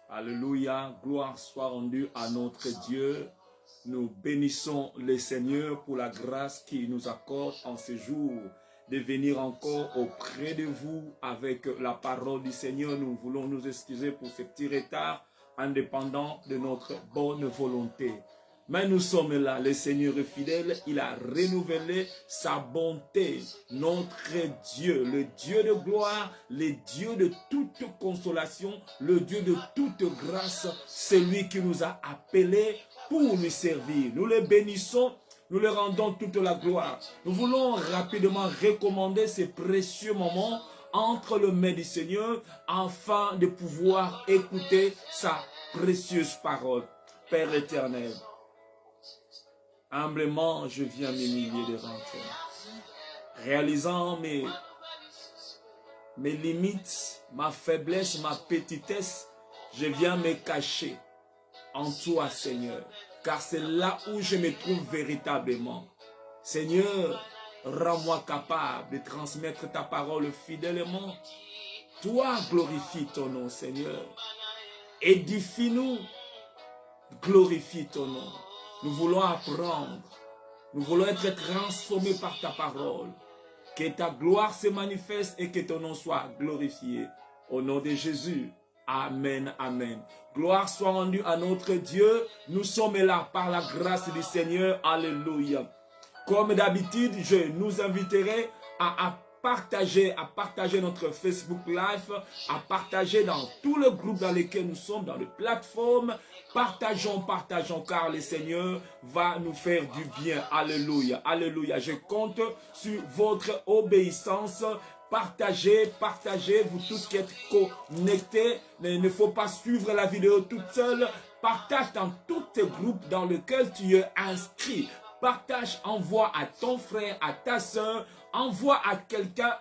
Alléluia, gloire soit rendue à notre Dieu. Nous bénissons le Seigneur pour la grâce qu'il nous accorde en ce jour de venir encore auprès de vous avec la parole du Seigneur. Nous voulons nous excuser pour ce petit retard indépendant de notre bonne volonté. Mais nous sommes là, le Seigneur est fidèle, il a renouvelé sa bonté. Notre Dieu, le Dieu de gloire, le Dieu de toute consolation, le Dieu de toute grâce, c'est lui qui nous a appelés pour lui servir. Nous le bénissons, nous le rendons toute la gloire. Nous voulons rapidement recommander ces précieux moments entre les mains du Seigneur afin de pouvoir écouter sa précieuse parole. Père éternel, humblement, je viens m'humilier devant toi, réalisant mes limites, ma faiblesse, ma petitesse. Je viens me cacher en toi, Seigneur, car c'est là où je me trouve véritablement. Seigneur, rends-moi capable de transmettre ta parole fidèlement. Toi, glorifie ton nom, Seigneur. Édifie-nous, glorifie ton nom. Nous voulons apprendre, nous voulons être transformés par ta parole. Que ta gloire se manifeste et que ton nom soit glorifié. Au nom de Jésus, amen, amen. Gloire soit rendue à notre Dieu. Nous sommes là par la grâce du Seigneur. Alléluia. Comme d'habitude, je nous inviterai à partager notre Facebook Live, à partager dans tous les groupes dans lesquels nous sommes, dans les plateformes. Partageons, car le Seigneur va nous faire du bien. Alléluia, alléluia. Je compte sur votre obéissance. Partagez, vous tous qui êtes connectés. Il ne faut pas suivre la vidéo toute seule. Partage dans tous tes groupes dans lesquels tu es inscrit. Partage, envoie à ton frère, à ta soeur, envoie à quelqu'un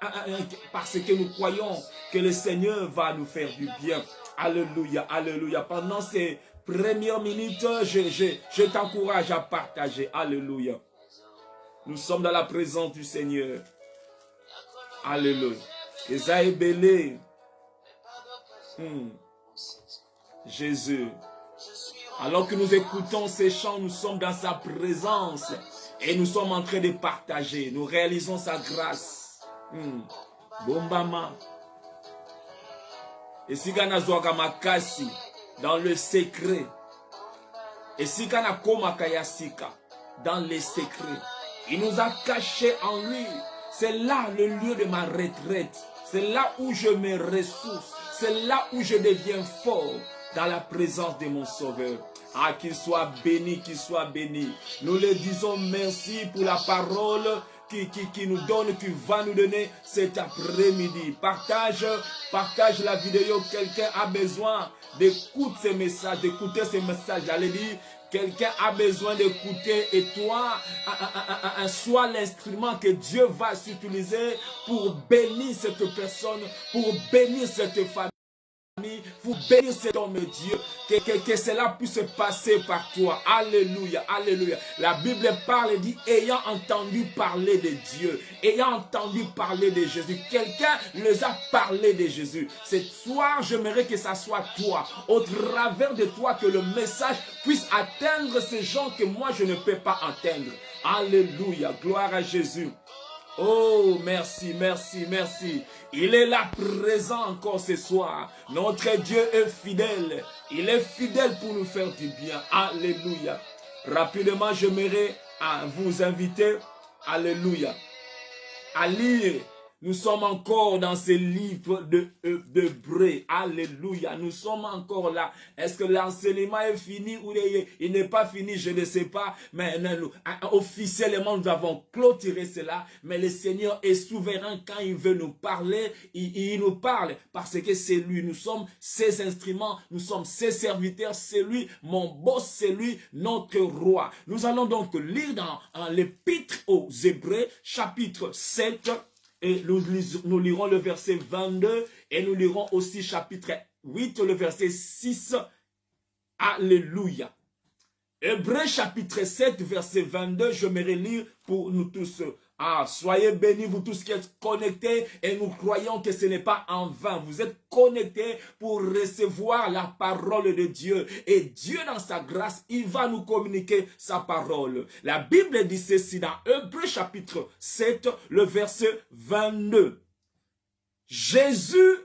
parce que nous croyons que le Seigneur va nous faire du bien. Alléluia, alléluia. Pendant ces premières minutes, je t'encourage à partager. Alléluia. Nous sommes dans la présence du Seigneur. Alléluia. Esaïe Belé. Jésus. Alors que nous écoutons ces chants, nous sommes dans sa présence et nous sommes en train de partager. Nous réalisons sa grâce. Bombama. Et si kana zoaka makasi dans le secret. Et si kana koma kayasika dans les secrets. Il nous a cachés en lui. C'est là le lieu de ma retraite. C'est là où je me ressource. C'est là où je deviens fort. Dans la présence de mon Sauveur. Ah, qu'il soit béni, qu'il soit béni. Nous le disons merci pour la parole qui nous donne, qui va nous donner cet après-midi. Partage la vidéo. Quelqu'un a besoin d'écouter ces messages, d'écouter ces messages. J'allais dire, quelqu'un a besoin d'écouter et toi, sois l'instrument que Dieu va utiliser pour bénir cette personne, pour bénir cette famille. Vous bénir cet homme de Dieu, que cela puisse passer par toi. Alléluia, alléluia. La Bible parle et dit, ayant entendu parler de Dieu, ayant entendu parler de Jésus. Quelqu'un les a parlé de Jésus. Ce soir, j'aimerais que ça soit toi, au travers de toi, que le message puisse atteindre ces gens que moi je ne peux pas atteindre. Alléluia, gloire à Jésus. Oh, merci, merci, merci. Il est là présent encore ce soir. Notre Dieu est fidèle. Il est fidèle pour nous faire du bien. Alléluia. Rapidement, j'aimerais vous inviter, alléluia, à lire. Nous sommes encore dans ce livre de Hébreux. Alléluia. Nous sommes encore là. Est-ce que l'enseignement est fini ou il n'est pas fini? Je ne sais pas. Mais officiellement, nous avons clôturé cela. Mais le Seigneur est souverain quand il veut nous parler. Il nous parle parce que c'est lui. Nous sommes ses instruments. Nous sommes ses serviteurs. C'est lui, mon boss. C'est lui, notre roi. Nous allons donc lire dans l'Épître aux Hébreux, chapitre 7. Et nous lirons le verset 22 et nous lirons aussi chapitre 8, le verset 6. Alléluia. Hébreux chapitre 7, verset 22, je me relis pour nous tous. Ah, soyez bénis, vous tous qui êtes connectés, et nous croyons que ce n'est pas en vain. Vous êtes connectés pour recevoir la parole de Dieu. Et Dieu, dans sa grâce, il va nous communiquer sa parole. La Bible dit ceci dans Hébreux chapitre 7, le verset 22. Jésus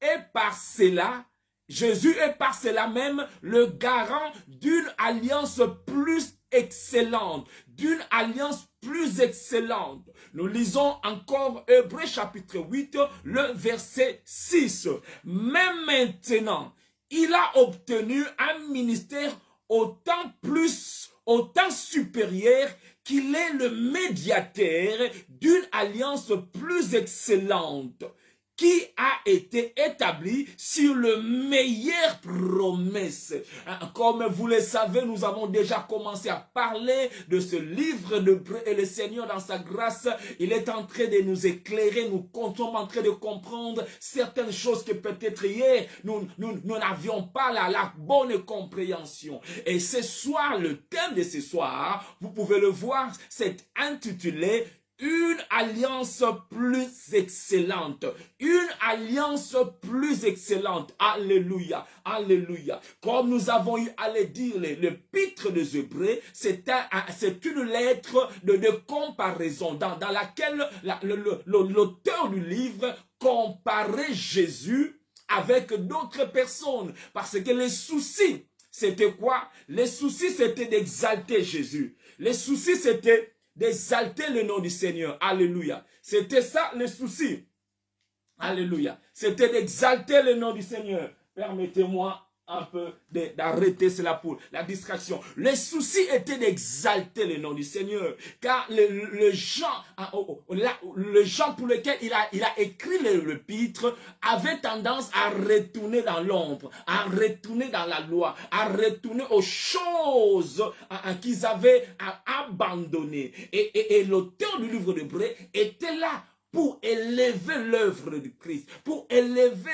est par cela même le garant d'une alliance plus excellente, d'une alliance plus excellente. Nous lisons encore Hébreux chapitre 8, le verset 6. Même maintenant, il a obtenu un ministère autant supérieur qu'il est le médiateur d'une alliance plus excellente, qui a été établi sur le meilleure promesse. Comme vous le savez, nous avons déjà commencé à parler de ce livre d'Hébreux et le Seigneur, dans sa grâce, il est en train de nous éclairer. Nous sommes en train de comprendre certaines choses que peut-être hier, nous n'avions pas la bonne compréhension. Et ce soir, le thème de ce soir, vous pouvez le voir, c'est intitulé une alliance plus excellente. Une alliance plus excellente. Alléluia. Alléluia. Comme nous avons eu à le dire, l'épître des Hébreux, c'est une lettre de comparaison dans laquelle l'auteur du livre comparait Jésus avec d'autres personnes. Parce que les soucis, c'était quoi? Les soucis, c'était d'exalter Jésus. Les soucis, c'était d'exalter le nom du Seigneur. Alléluia. C'était ça le souci. Alléluia. C'était d'exalter le nom du Seigneur. Permettez-moi un peu d'arrêter cela pour la distraction. Le souci était d'exalter le nom du Seigneur. Car le gens pour lequel il a écrit l'épître avait tendance à retourner dans l'ombre, à retourner dans la loi, à retourner aux choses qu'ils avaient abandonnées. Et l'auteur du livre d'Hébreux était là pour élever l'œuvre de Christ, pour élever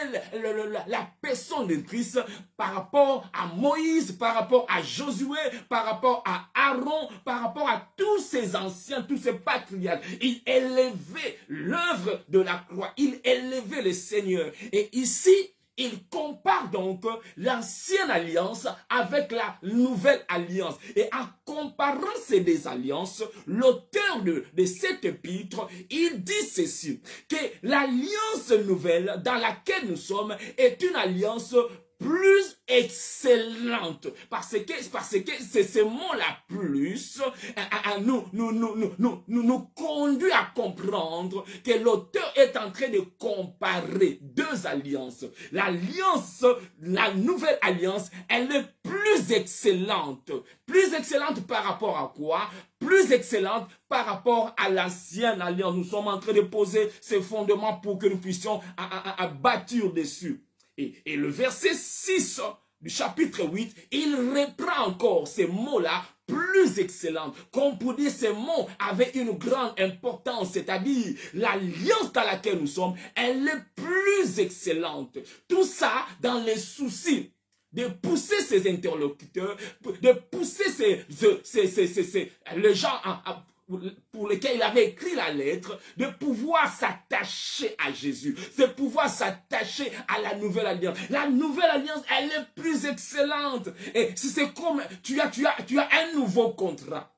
la personne de Christ par rapport à Moïse, par rapport à Josué, par rapport à Aaron, par rapport à tous ces anciens, tous ces patriarches. Il élevait l'œuvre de la croix, il élevait le Seigneur. Et ici, il compare donc l'ancienne alliance avec la nouvelle alliance. Et en comparant ces deux alliances, l'auteur de cet épître, il dit ceci, que l'alliance nouvelle dans laquelle nous sommes est une alliance plus excellente, parce que c'est ce mot-là plus nous conduit à comprendre que l'auteur est en train de comparer deux alliances. L'alliance, la nouvelle alliance, elle est plus excellente par rapport à quoi? Plus excellente par rapport à l'ancienne alliance. Nous sommes en train de poser ces fondements pour que nous puissions bâtir dessus. Et le verset 6 du chapitre 8, il reprend encore ces mots-là, plus excellentes. Comme pour dire, ces mots avaient une grande importance, c'est-à-dire l'alliance dans laquelle nous sommes, elle est plus excellente. Tout ça dans les soucis de pousser ses interlocuteurs, de pousser les gens pour lesquels il avait écrit la lettre, de pouvoir s'attacher à Jésus, de pouvoir s'attacher à la nouvelle alliance. La nouvelle alliance, elle est plus excellente. Et c'est comme tu as un nouveau contrat.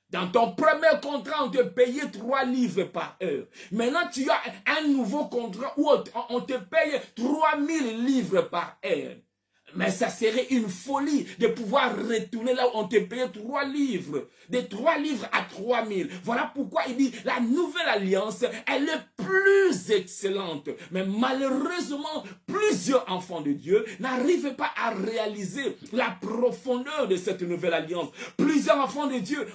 Dans ton premier contrat, on te payait 3 livres par heure. Maintenant, tu as un nouveau contrat où on te paye 3000 livres par heure. Mais ça serait une folie de pouvoir retourner là où on te payait 3 livres. De 3 livres à 3000. Voilà pourquoi il dit, la nouvelle alliance, elle est plus excellente. Mais malheureusement, plusieurs enfants de Dieu n'arrivent pas à réaliser la profondeur de cette nouvelle alliance. Plusieurs enfants de Dieu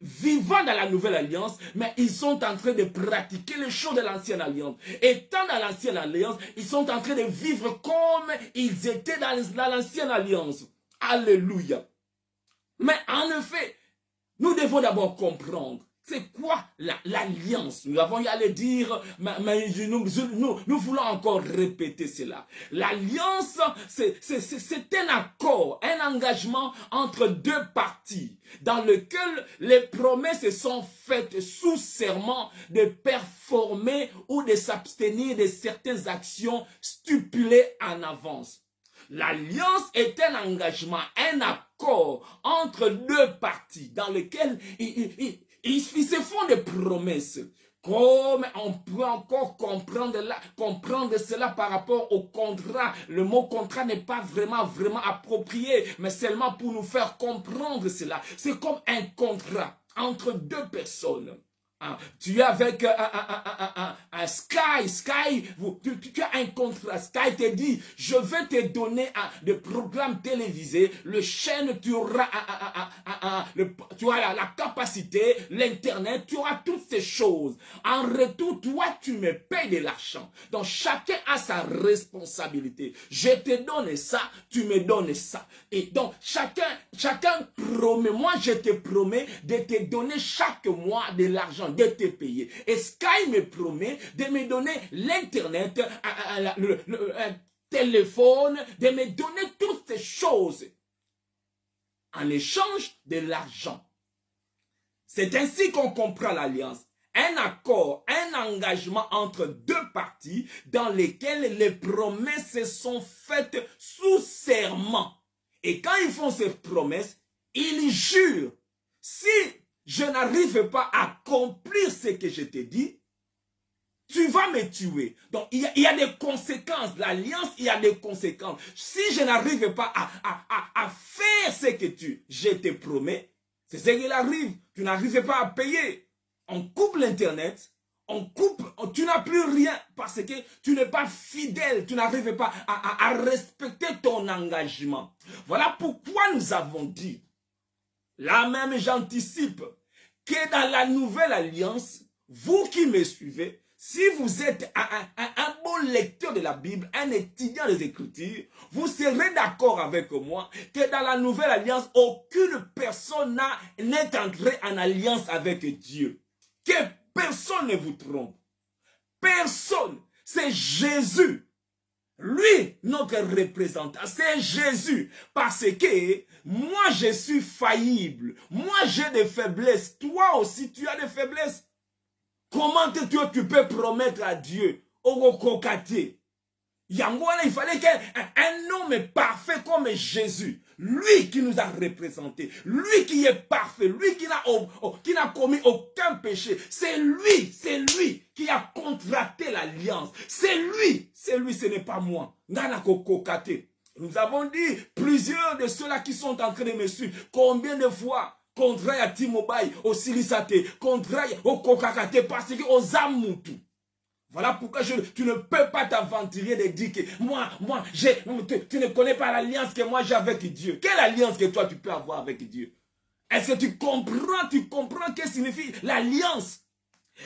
vivant dans la nouvelle alliance, mais ils sont en train de pratiquer les choses de l'ancienne alliance. Étant dans l'ancienne alliance, ils sont en train de vivre comme ils étaient dans l'ancienne alliance. Alléluia. Mais en effet, nous devons d'abord comprendre C'est quoi l'alliance? Nous avons y aller dire, mais nous voulons encore répéter cela. L'alliance, c'est un accord, un engagement entre deux parties dans lequel les promesses sont faites sous serment de performer ou de s'abstenir de certaines actions stipulées en avance. L'alliance est un engagement, un accord entre deux parties dans lequel ils se font des promesses. Comme on peut encore comprendre cela par rapport au contrat. Le mot contrat n'est pas vraiment approprié, mais seulement pour nous faire comprendre cela. C'est comme un contrat entre deux personnes. Tu es avec un Sky, tu as un contrat. Sky te dit, je vais te donner des programmes télévisés, le chaîne, tu auras la capacité, l'internet, tu auras toutes ces choses. En retour, toi, tu me payes de l'argent. Donc, chacun a sa responsabilité. Je te donne ça, tu me donnes ça. Et donc, chacun promet, moi je te promets de te donner chaque mois de l'argent, de te payer. Et Sky me promet de me donner l'internet, le téléphone, de me donner toutes ces choses en échange de l'argent. C'est ainsi qu'on comprend l'alliance. Un accord, un engagement entre deux parties dans lesquels les promesses sont faites sous serment. Et quand ils font ces promesses, ils jurent. Si je n'arrive pas à accomplir ce que je t'ai dit, tu vas me tuer. Donc, il y a des conséquences. L'alliance, il y a des conséquences. Si je n'arrive pas à faire ce que je te promets, c'est ce qu'il arrive. Tu n'arrives pas à payer. On coupe l'internet. Tu n'as plus rien parce que tu n'es pas fidèle, tu n'arrives pas à respecter ton engagement. Voilà pourquoi nous avons dit, là même j'anticipe, que dans la nouvelle alliance, vous qui me suivez, si vous êtes un bon lecteur de la Bible, un étudiant des Écritures, vous serez d'accord avec moi que dans la nouvelle alliance, aucune personne n'est entrée en alliance avec Dieu. Que personne ne vous trompe. Personne. C'est Jésus. Lui, notre représentant, c'est Jésus. Parce que moi, je suis faillible. Moi, j'ai des faiblesses. Toi aussi, tu as des faiblesses. Comment tu peux promettre à Dieu au cocaté? Il fallait qu'un homme parfait comme Jésus, lui qui nous a représentés, lui qui est parfait, lui qui n'a commis aucun péché, c'est lui qui a contracté l'alliance. C'est lui, ce n'est pas moi. Nous avons dit, plusieurs de ceux-là qui sont en train de me suivre, combien de fois contrat à T-Mobile, au Silisate, contrat au Kokakate, parce que aux Amutu. Voilà pourquoi tu ne peux pas t'aventurer de dire que moi, tu ne connais pas l'alliance que moi j'ai avec Dieu. Quelle alliance que toi tu peux avoir avec Dieu? Est-ce que tu comprends ce que signifie l'alliance?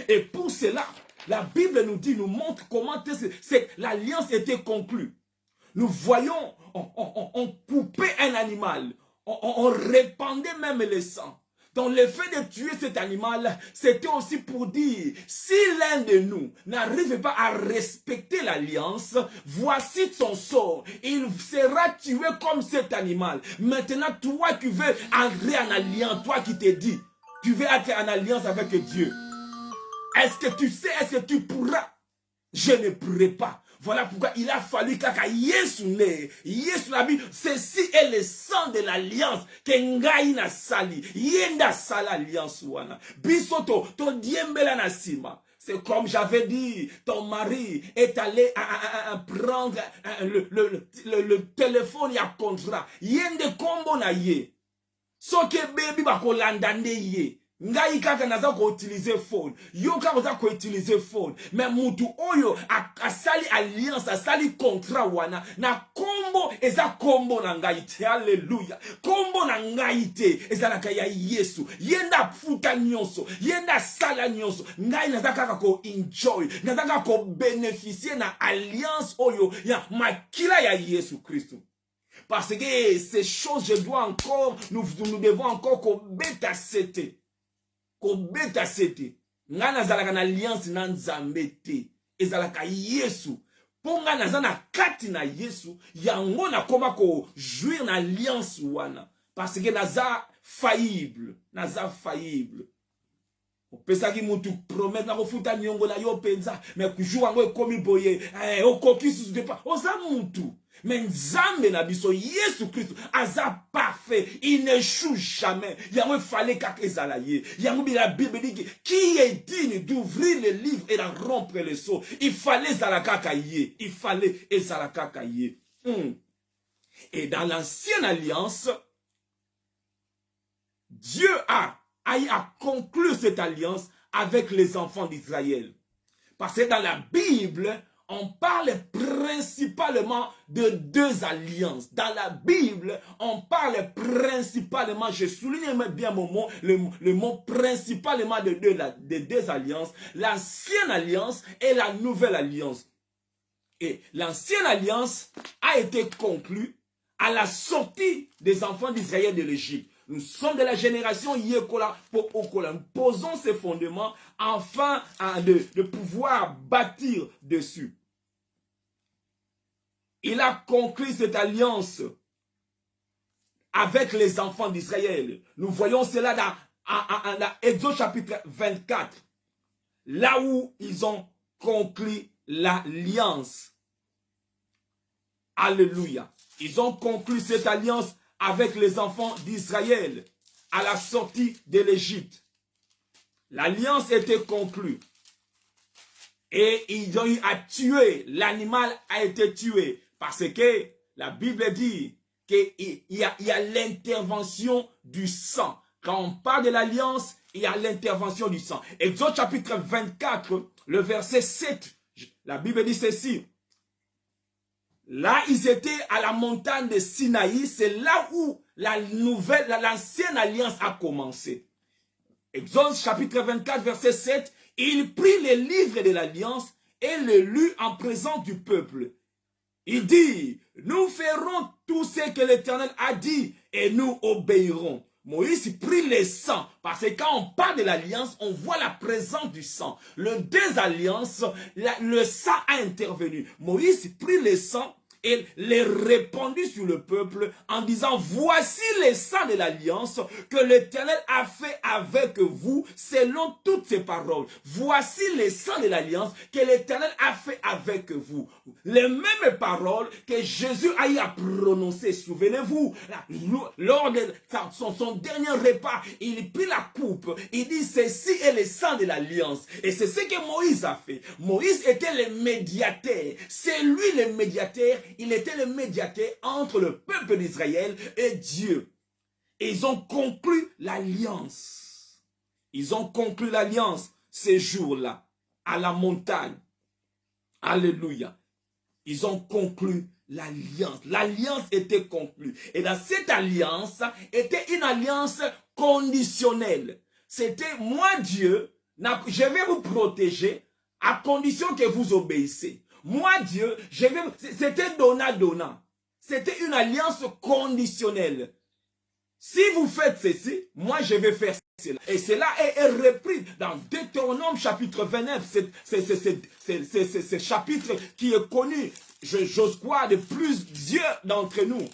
Et pour cela, la Bible nous montre comment l'alliance était conclue. Nous voyons, on coupait un animal, on répandait même le sang. Donc le fait de tuer cet animal, c'était aussi pour dire, si l'un de nous n'arrive pas à respecter l'alliance, voici son sort. Il sera tué comme cet animal. Maintenant, toi qui veux entrer en alliance, toi qui te dis, tu veux être en alliance avec Dieu. Est-ce que tu sais, est-ce que tu pourras? Je ne pourrai pas. Voilà pourquoi il a fallu que Yesu la Bible, ceci est le sang de l'alliance que ngai na sali. Yenda sala alliance wana. Bisoto to diembela na sima. C'est comme j'avais dit, ton mari est allé prendre le téléphone ya contrat. Yende kombo na ye. Soke baby bako landande ye. Ngai kaka naza ko utiliser phone. Yo kaka naza ko utiliser phone. Mais mutu oyo asali alliance, asali contrat wana. Na kombo eza kombo na ngai te. Alléluia. Kombo na ngai te. Eza na kaya Yesu. Yenda futa nyonso. Yenda sala nyonso. Ngai naza kaka ko enjoy. Naza kaka ko bénéficier na alliance oyo. Ya makila ya Yesu Christ. Parce que ces choses, nous devons encore qu'on bêta c'était. kobeta sete nga nazalaka na alliance na nzambe te ezalaka Yesu po nga naza na kati na Yesu yango nakoma ko jouir na alliance wana parce que naza faillible opesaki mutu promettre na kofuta niongo na yo penza mais jour yango ekomi boye okoki susu de pas oza mutu mais nzambe na biso Yesu Christ aza parfait, il n'échoue jamais. Yango fallait kaka ezala ye. Yango la Bible dit qui est digne d'ouvrir le livre et d'en rompre les sceaux. Il fallait ezala kaka ye. Il fallait ezala kaka ye. Et dans l'ancienne alliance, Dieu a conclu cette alliance avec les enfants d'Israël. Parce que dans la Bible, on parle principalement de deux alliances. Dans la Bible, on parle principalement, je souligne bien mon mot, le mot principalement de deux alliances, l'ancienne alliance et la nouvelle alliance. Et l'ancienne alliance a été conclue à la sortie des enfants d'Israël de l'Égypte. Nous sommes de la génération Yekola pour Okola. Nous posons ces fondements afin de pouvoir bâtir dessus. Il a conclu cette alliance avec les enfants d'Israël. Nous voyons cela dans Exode chapitre 24. Là où ils ont conclu l'alliance. Alléluia. Ils ont conclu cette alliance avec les enfants d'Israël à la sortie de l'Égypte. L'alliance était conclue. Et ils ont eu à tuer. L'animal a été tué. Parce que la Bible dit qu'il y a l'intervention du sang. Quand on parle de l'alliance, il y a l'intervention du sang. Exode chapitre 24, le verset 7. La Bible dit ceci. Là, ils étaient à la montagne de Sinaï. C'est là où l'ancienne alliance a commencé. Exode chapitre 24, verset 7. Il prit les livres de l'alliance et le lut en présence du peuple. Il dit, nous ferons tout ce que l'Éternel a dit et nous obéirons. Moïse prit le sang, parce que quand on parle de l'alliance, on voit la présence du sang. Le deux alliances, le sang a intervenu. Moïse prit le sang et les répandit sur le peuple en disant, voici les sang de l'alliance que l'Éternel a fait avec vous selon toutes ses paroles. Voici les sang de l'alliance que l'Éternel a fait avec vous. Les mêmes paroles que Jésus a eu à prononcer. Souvenez-vous, lors de son dernier repas, il prit la coupe. Il dit, ceci est le sang de l'alliance. Et c'est ce que Moïse a fait. Moïse était le médiateur. C'est lui le médiateur. Il était le médiateur entre le peuple d'Israël et Dieu. Et ils ont conclu l'alliance. Ils ont conclu l'alliance ces jours-là, à la montagne. Alléluia. Ils ont conclu l'alliance. L'alliance était conclue. Et dans cette alliance, était une alliance conditionnelle. C'était moi Dieu, je vais vous protéger à condition que vous obéissez. Moi, Dieu, c'était donnant. C'était une alliance conditionnelle. Si vous faites ceci, moi, je vais faire cela. Et cela est repris dans Deutéronome chapitre 29. C'est ce chapitre qui est connu, j'ose croire, de plusieurs d'entre nous.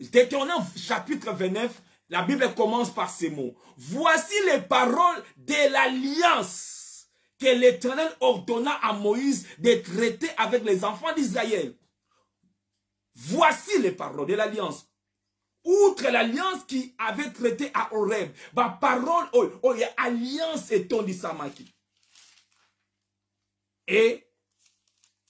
Deutéronome chapitre 29, la Bible commence par ces mots. Voici les paroles de l'alliance que l'Éternel ordonna à Moïse de traiter avec les enfants d'Israël. Voici les paroles de l'alliance. Outre l'alliance qui avait traité à Horeb, ma parole, il y a alliance et ton disamaki. Et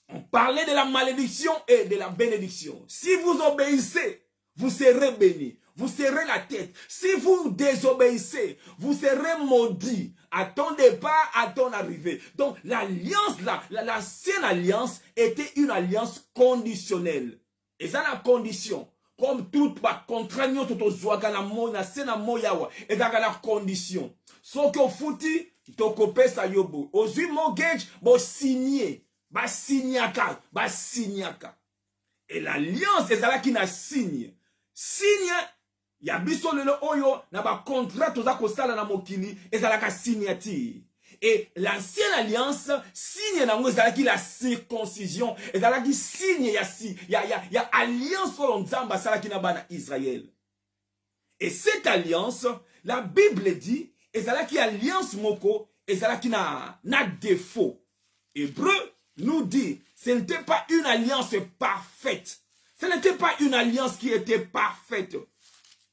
on parlait de la malédiction et de la bénédiction. Si vous obéissez, vous serez bénis. Vous serez la tête. Si vous désobéissez, vous serez maudit à ton départ, à ton arrivée. Donc l'alliance, l'ancienne alliance était une alliance conditionnelle. Et ça la condition. Comme toute contraignant tout au zoaga na mona sena moyawa et dans la condition. So que fouti to kopé sa yobo. Ozui mortgage bo signé, ba signaka. Et l'alliance est là qui n'a signé. Signe Ya biso lelo oyo na ba contrat toza kosala na mokili ezalaka signature. Et l'ancienne alliance signe nango ezalaki la circoncision, ezalaki signe ya alliance oyo Nzambe asalaki na bana Israël. Et cette alliance, la Bible dit ezalaki alliance moko ezalaki na défaut. Hébreu nous dit ce n'était pas une alliance parfaite. Ce n'était pas une alliance qui était parfaite.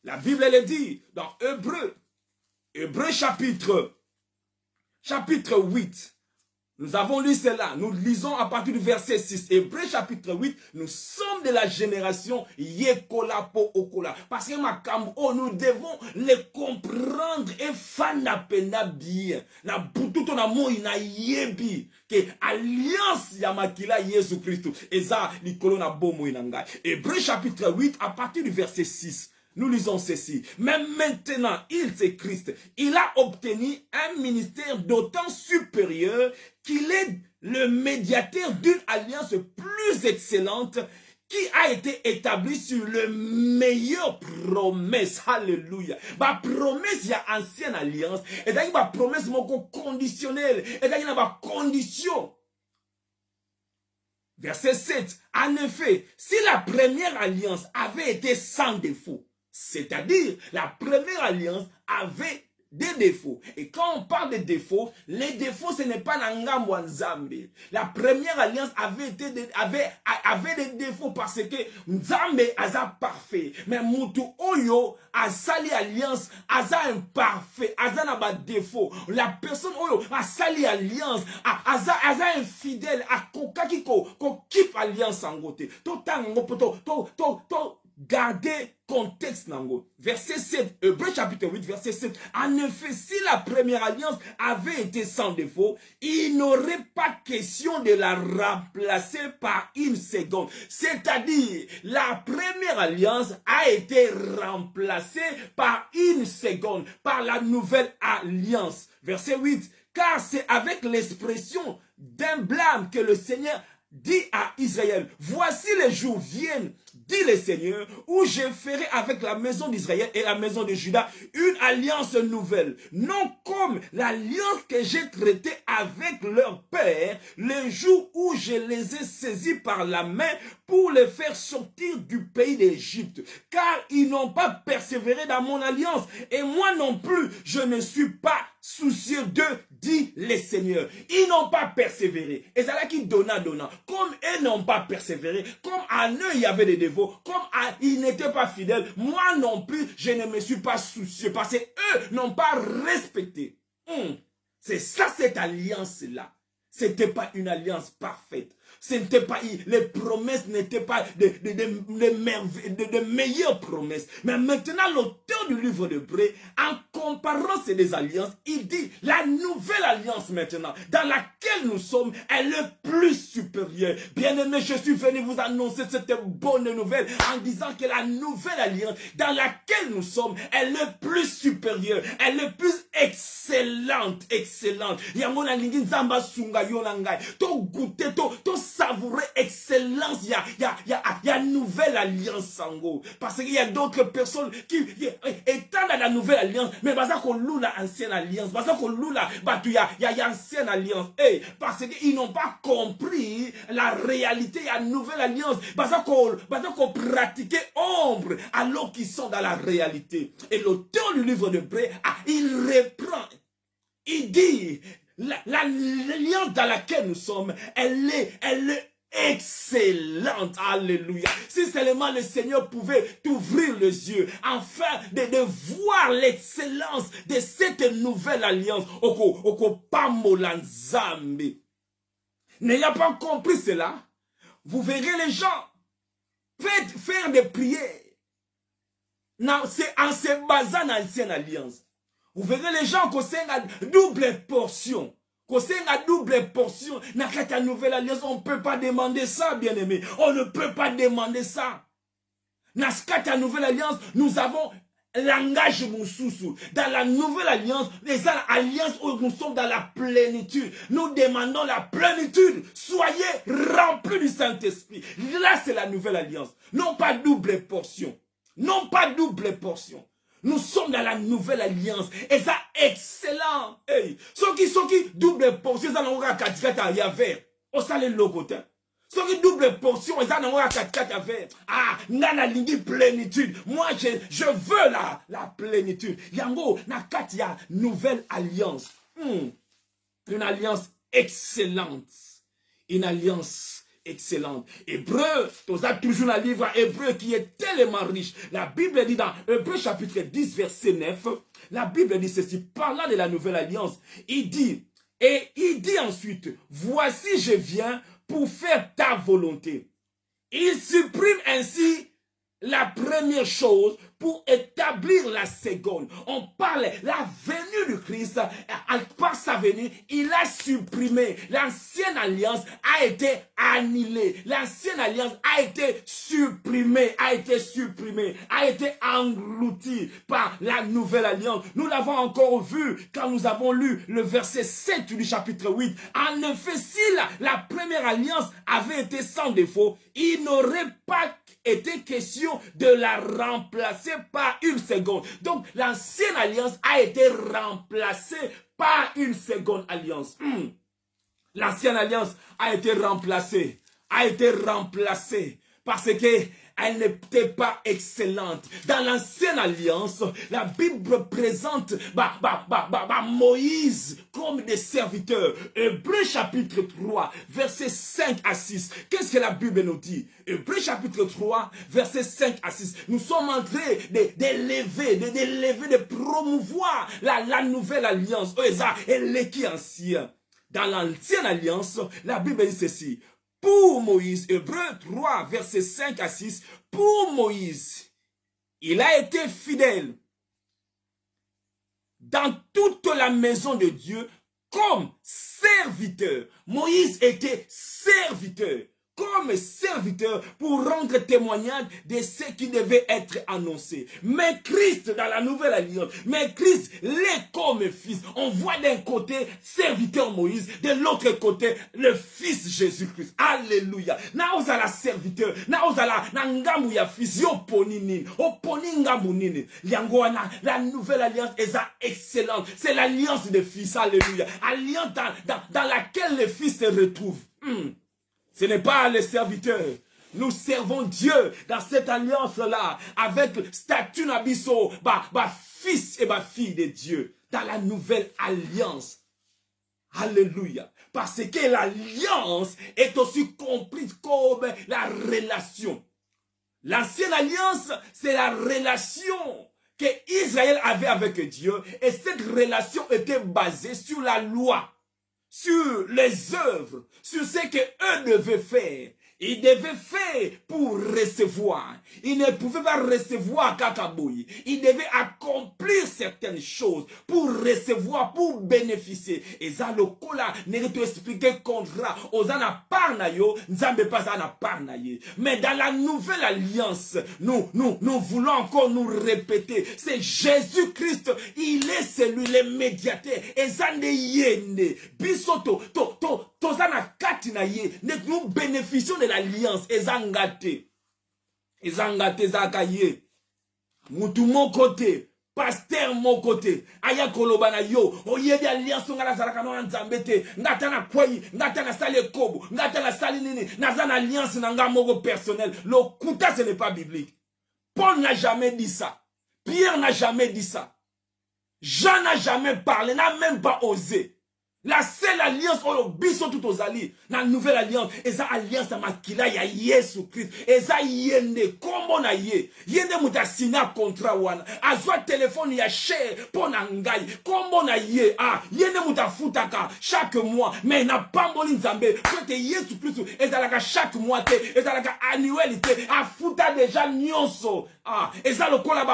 La Bible le dit dans Hébreu chapitre 8. Nous avons lu cela. Nous lisons à partir du verset 6. Hébreu chapitre 8. Nous sommes de la génération Yekola po Okola. Parce que nous devons les comprendre et fana pena bien. Na bututo na mo ina yebi. Que alliance yamakila Yesu Christ. Eza nikolo na bomo inanga. Hébreu chapitre 8 à partir du verset 6. Nous lisons ceci. Mais maintenant, il, c'est Christ, il a obtenu un ministère d'autant supérieur qu'il est le médiateur d'une alliance plus excellente qui a été établie sur le meilleur promesse. Alléluia. Ma promesse, il y a ancienne alliance. Et d'ailleurs, ma promesse, mon conditionnelle. Et d'ailleurs, il y a ma condition. Verset 7. En effet, si la première alliance avait été sans défaut, c'est-à-dire, la première alliance avait des défauts. Et quand on parle de défauts, les défauts, ce n'est pas Nangambo Nzambe. La première alliance avait des défauts parce que Nzambe aza parfait. Mais Mutu Oyo a sali alliance, aza imparfait, aza na ba défaut. La personne Oyo a sali alliance, aza infidèle, a kokaki ko keep alliance en gote. Gardez contexte nango. Verset 7, Hébreu chapitre 8, verset 7. En effet, si la première alliance avait été sans défaut, il n'aurait pas question de la remplacer par une seconde. C'est-à-dire, la première alliance a été remplacée par une seconde, par la nouvelle alliance. Verset 8. Car c'est avec l'expression d'un blâme que le Seigneur dit à Israël, voici les jours viennent, dit le Seigneur, où je ferai avec la maison d'Israël et la maison de Juda une alliance nouvelle, non comme l'alliance que j'ai traitée avec leur père, le jour où je les ai saisis par la main pour les faire sortir du pays d'Égypte, car ils n'ont pas persévéré dans mon alliance, et moi non plus, je ne suis pas soucieux d'eux, dit le Seigneur. Ils n'ont pas persévéré. Et c'est là qui donna. Comme eux n'ont pas persévéré, comme à eux il y avait des défauts, comme ils n'étaient pas fidèles, moi non plus, je ne me suis pas soucieux, parce que eux n'ont pas respecté. C'est ça, cette alliance-là. C'était pas une alliance parfaite. Ce n'était pas, les promesses n'étaient pas de meilleures promesses. Mais maintenant, l'auteur du livre d'Hébreux, en comparant ces deux alliances, il dit, la nouvelle alliance maintenant, dans laquelle nous sommes, elle est plus supérieure. Bien-aimés, je suis venu vous annoncer cette bonne nouvelle en disant que la nouvelle alliance, dans laquelle nous sommes, elle est plus supérieure. Elle est plus excellente. Yamona lingi nzamba sunga yonangai. To goûter, to savourer excellence. Il y a nouvelle alliance sango. Parce qu'il y a d'autres personnes qui étant dans la nouvelle alliance, mais parce qu'on loue la ancienne alliance, parce qu'on loue la, il y a ancienne alliance. Parce qu'ils n'ont pas compris la réalité, il y a nouvelle alliance. Parce qu'on pratiquait ombre alors qu'ils sont dans la réalité. Et l'auteur du livre de Hébreux, il reprend, il dit, l'alliance dans laquelle nous sommes, elle est excellente. Alléluia. Si seulement le Seigneur pouvait t'ouvrir les yeux afin de voir l'excellence de cette nouvelle alliance. N'ayant pas compris cela, vous verrez les gens faire des prières en se basant dans l'ancienne alliance. Vous verrez les gens qui ont double portion. Double portion. Dans la nouvelle alliance, on ne peut pas demander ça, bien aimé. On ne peut pas demander ça. Dans la nouvelle alliance, nous avons langage moussoussou. Dans la nouvelle alliance, les alliances où nous sommes dans la plénitude. Nous demandons la plénitude. Soyez remplis du Saint-Esprit. Là, c'est la nouvelle alliance. Non pas double portion. Non pas double portion. Nous sommes dans la nouvelle alliance. Et ça, excellent. Hey. Ceux qui double portion, ça n'a pas de Yahvé. On s'allait le côté. Ceux qui double portion, ça n'a pas de Yahvé. Ah, n'a lingi plénitude. Moi, je veux la plénitude. Yango, na katia nouvelle alliance. Une alliance excellente. Une alliance excellente. Hébreu, tu as toujours un livre hébreu qui est tellement riche. La Bible dit dans Hébreu chapitre 10 verset 9, la Bible dit ceci, parlant de la nouvelle alliance, il dit ensuite, voici je viens pour faire ta volonté. Il supprime ainsi la première chose pour établir la seconde. On parle la venue du Christ. Par sa venue, il a supprimé. L'ancienne alliance a été annulée. L'ancienne alliance a été supprimée, a été engloutie par la nouvelle alliance. Nous l'avons encore vu quand nous avons lu le verset 7 du chapitre 8. En effet, si la première alliance avait été sans défaut, il n'aurait pas été question de la remplacer par une seconde. Donc, l'ancienne alliance a été remplacée par une seconde alliance. L'ancienne alliance a été remplacée parce que elle n'était pas excellente. Dans l'ancienne alliance, la Bible présente Moïse comme des serviteurs. Hébreu chapitre 3, versets 5 à 6. Qu'est-ce que la Bible nous dit? Hébreu chapitre 3, versets 5 à 6. Nous sommes en train d'élever, de promouvoir la nouvelle alliance. Et l'équipe ancien. Dans l'ancienne alliance, la Bible dit ceci. Pour Moïse, Hébreu 3, versets 5 à 6, pour Moïse, il a été fidèle dans toute la maison de Dieu comme serviteur. Moïse était serviteur. Comme serviteur pour rendre témoignage de ce qui devait être annoncé. Mais Christ dans la nouvelle alliance, mais Christ l'est comme fils. On voit d'un côté serviteur Moïse, de l'autre côté le fils Jésus-Christ. Alléluia. Na ozala serviteur, na ozala na ngambu ya fils yo ponini, o poni ngambu nini. Yango la nouvelle alliance est excellente. C'est l'alliance des fils. Alléluia. Alliance dans laquelle le fils se retrouve. Ce n'est pas les serviteurs. Nous servons Dieu dans cette alliance-là avec statut nabiso, fils et fille de Dieu. Dans la nouvelle alliance. Alléluia. Parce que l'alliance est aussi comprise comme la relation. L'ancienne alliance, c'est la relation que Israël avait avec Dieu. Et cette relation était basée sur la loi. Sur les œuvres, sur ce qu'eux devaient faire. Ils devaient faire pour recevoir. Ils ne pouvaient pas recevoir kakaboui. Ils devaient accomplir certaines choses pour recevoir, pour bénéficier. Et ça, le kola, n'est pas expliqué contrat. Ozana parnayo, nzambe pas ana parnaye. Mais dans la nouvelle alliance, nous voulons encore nous répéter. C'est Jésus-Christ. Il est celui, le médiateur. Et ça n'est yende. Bisoto, tozana katinaye. Nous bénéficions de l'alliance. Ezangate zakaye. Moutou mon côté. Pasteur mon côté. Aya kolobana yo. Oye de alliance ngala zaraka no nzambete. Ngata na kwai. Ngata na sali kobo. Ngata na sali nini. Nazana alliance nanga mogo personnel. Le kuta ce n'est pas biblique. Paul n'a jamais dit ça. Pierre n'a jamais dit ça. Jean n'a jamais parlé. N'a même pas osé. La seule alliance, on biso tout aux alliés. La nouvelle alliance, et ça alliance à makila ya Yesu Christ. Et ça yende, comment na ye. Yende muta signa contrat wana. Azwa téléphone ya cher, pona ngai. Comment na ye. Ah, yende muta futaka chaque mois. Mais n'a pas moli nzambe. Peut-être Yesu Christ, et ça la chaque mois, et ça la annualité. A futa déjà nyonso. Ah, et ça le kola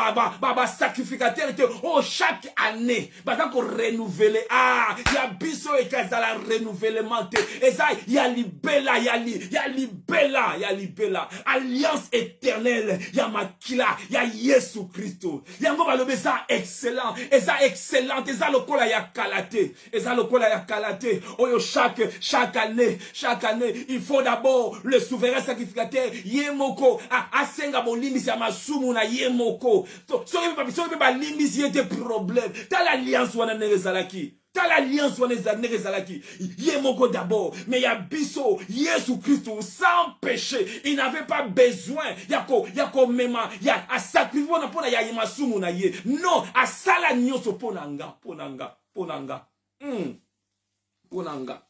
sacrificateur, oh, chaque année. Bata ko renouveler. Ah, ya bis biso ekazala renouvellement te. Eza ya libela, ya libela. Alliance éternelle, ya makila, ya Yesu Christo. Yango balobe eza excellent, excellente, eza lokola ya kalate. Eza lokola ya kalate. Oyo chaque année, il faut d'abord le souverain sacrificateur yemoko asenga bolimbisi ya masumu na yemoko. Soki ba limbisi yete problème. T'as l'alliance wana nezalaki. T'as l'alliance wana nezalaki. Yemoko d'abord, mais ya biso Yesu Christo sans péché. Il n'avait pas besoin yako mema ya a sacrifier na pona ya masumu na ye. Non, asala nyonso ponanga. Ponanga.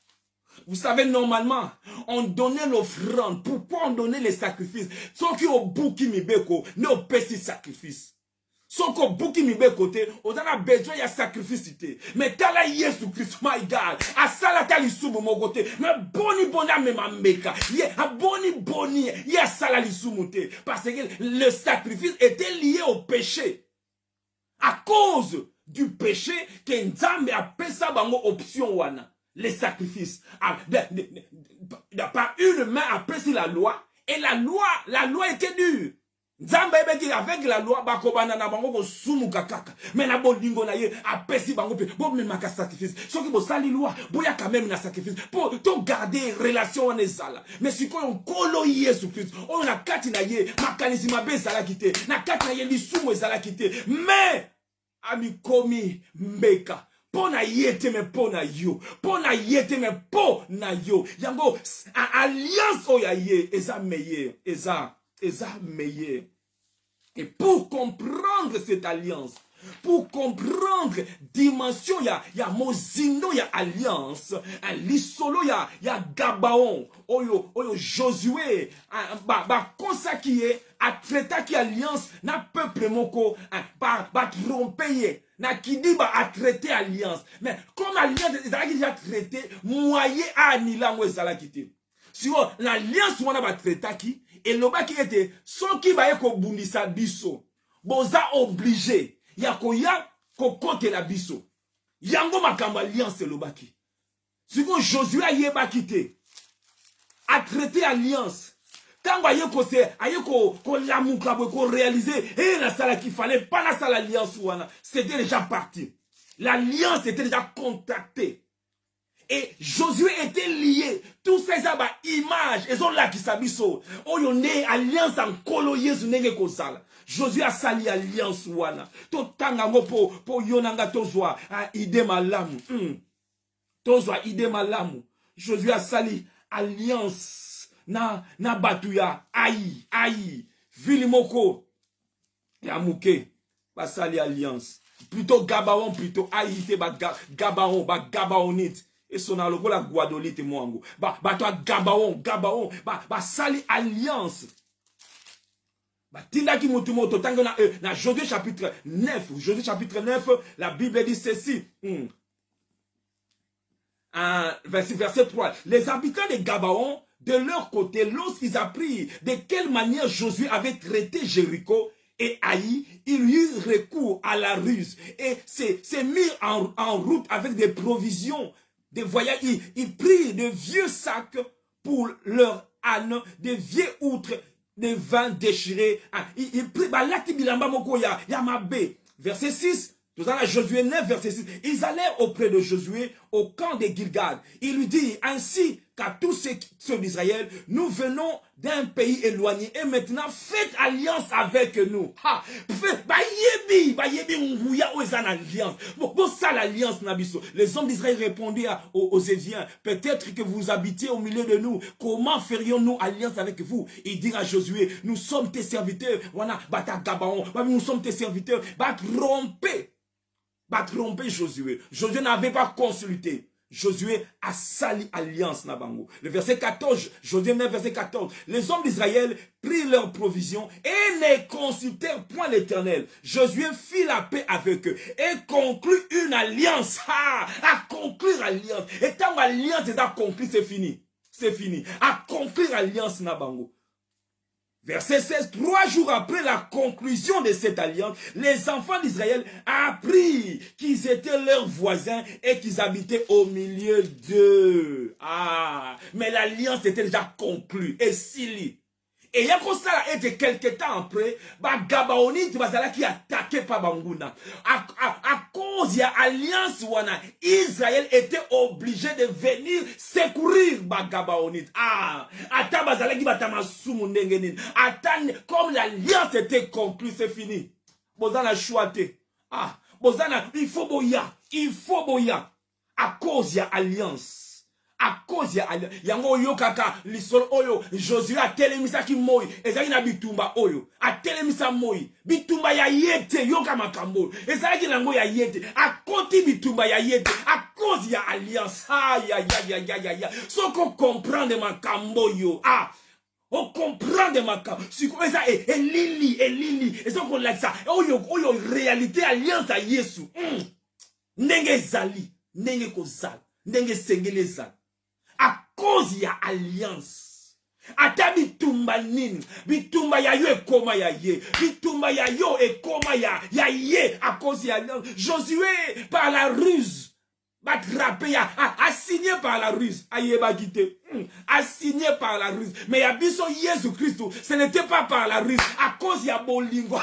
Vous savez, normalement, on donnait l'offrande. Pourquoi on donnait les sacrifices? Sans qu'il y ait beaucoup de beko, ne au petit sacrifice. Sans qu'il y ait beaucoup de beko, on a besoin de sacrifice. Mais t'as la Yesu Christ, my God. A ça la tali sous mon côté. Mais boni me meka. Boni, ya ça la lisumuté. Parce que le sacrifice était lié au péché. À cause du péché, que Nzambe a fait ça bango option wana. Les sacrifices. Par une main après la loi. Et la loi était dure. Nzambe avec la loi bakobana na bango ko sumu kakaka. Mais na bolingo na ye apesi bango pe bo me maka sacrifice. Soki bo sali loi boya quand même na sacrifice pour to garder relation na ezala. Mais si ko on kolo Yesu Christ, on na kati na ye makanisi mabe ezala kite. Na kati na ye lisumu ezala kite. Mais ami komi mbeka. Pona yete me pona yo. Pona yete me pona yo. Yango alliance oya ye eza meilleur. Eza meilleur. Et pour comprendre cette alliance, pour comprendre dimension ya mozindo ya alliance, lisolo ya Gabaon, oyo Josué, consacré a traité qui alliance na peuple moko, ba tromper na kidi ba a traité alliance. Mais comme alliance ezalaki déjà traité, moyen a anilango ezalaki te. Si l'alliance wana ba traité ki et lobaki ete soki ba yeko bundisa biso, boza obligé ya kokote la biso. Yango makamba alliance lobaki. Si Josué a yebaki te a traité alliance. Quand ko lamuka ko réaliser la salle qu'il fallait pas la salle alliance wana, c'était déjà parti. L'alliance était déjà contractée. Et Josué était lié. Tout ça, c'est une image. Ils ont là qui s'abisso. Oh, yon est alliance en kolo yesu nenge kozala. Josué a sali alliance wana. To tanga mo po yonanga tozwa ide malamu. Tozwa ide malamu. Josué a sali alliance na batuya aïe. Vilimoko ya muke ba sali alliance. Plutôt Gabaon, plutôt aïe ba Gabaonite. Et son alogo la Guadolite mwango. Toi Gabaon, sali alliance. Tinda ki mutumoto tango na Josué chapitre 9. Josué chapitre 9, la Bible dit ceci. Verset 3. Les habitants de Gabaon, de leur côté, lorsqu'ils apprirent de quelle manière Josué avait traité Jéricho et Haï, il eut recours à la ruse et s'est mis en route avec des provisions. Des voyages, ils prirent de vieux sacs pour leur âne, des vieux outres, des vins déchirés. Ils prirent, verset 6, Josué 9, verset 6. Ils allèrent auprès de Josué au camp de Gilgal. Il lui dit, ainsi qu'à tous ceux d'Israël, nous venons d'un pays éloigné et maintenant faites alliance avec nous. Les hommes d'Israël répondaient aux Éviens, peut-être que vous habitez au milieu de nous, comment ferions-nous alliance avec vous? Il dit à Josué, nous sommes tes serviteurs, nous sommes tes serviteurs, tromper Josué. Josué n'avait pas consulté. Josué a sali alliance nabango. Le verset 14, Josué 9, verset 14. Les hommes d'Israël prirent leurs provisions et ne consultèrent point l'Éternel. Josué fit la paix avec eux et conclut une alliance. À conclure alliance. Et tant l'alliance est à conclure, c'est fini. C'est fini. À conclure alliance nabango. Verset 16, 3 jours après la conclusion de cette alliance, les enfants d'Israël apprirent qu'ils étaient leurs voisins et qu'ils habitaient au milieu d'eux. Ah, mais l'alliance était déjà conclue. Et s'il et il y a comme ça été quelque temps après, Gabaonite qui attaqué par Banguna. À cause de l'alliance wana, Israël était obligé de venir secourir Gabaonite. Ah, attends bazala qui batama sumundengenin. Attends, comme l'alliance était conclue, c'est fini. Bozana chouate. Ah, Bozana, il faut boya. À cause de l'alliance. À cause ya yango yo kaka lisol oyo Josué a telemisa ki moi ezaki na bitumba oyo a telemisa moi bitumba ya yete yo kama kambo ezaki nango ya yete a koti bitumba ya yete à cause ya alliance ya so ko comprendre makambo yo on comprend de makambo siko eza elili eso ko like ça oyo réalité alliance ya Yesu ndenge zali ndenge ko zali ndenge sengele zali à cause ya alliance. Ata bitumba nini, bitumba ya yo ekoma ya ye, bitumba ya yo ekoma ya ye, à cause ya alliance. Josué, par la ruse, assigné par la ruse, assigné par la ruse. Mais Abisso Jésus Christ, ce n'était pas par la ruse, à cause ya bolingo,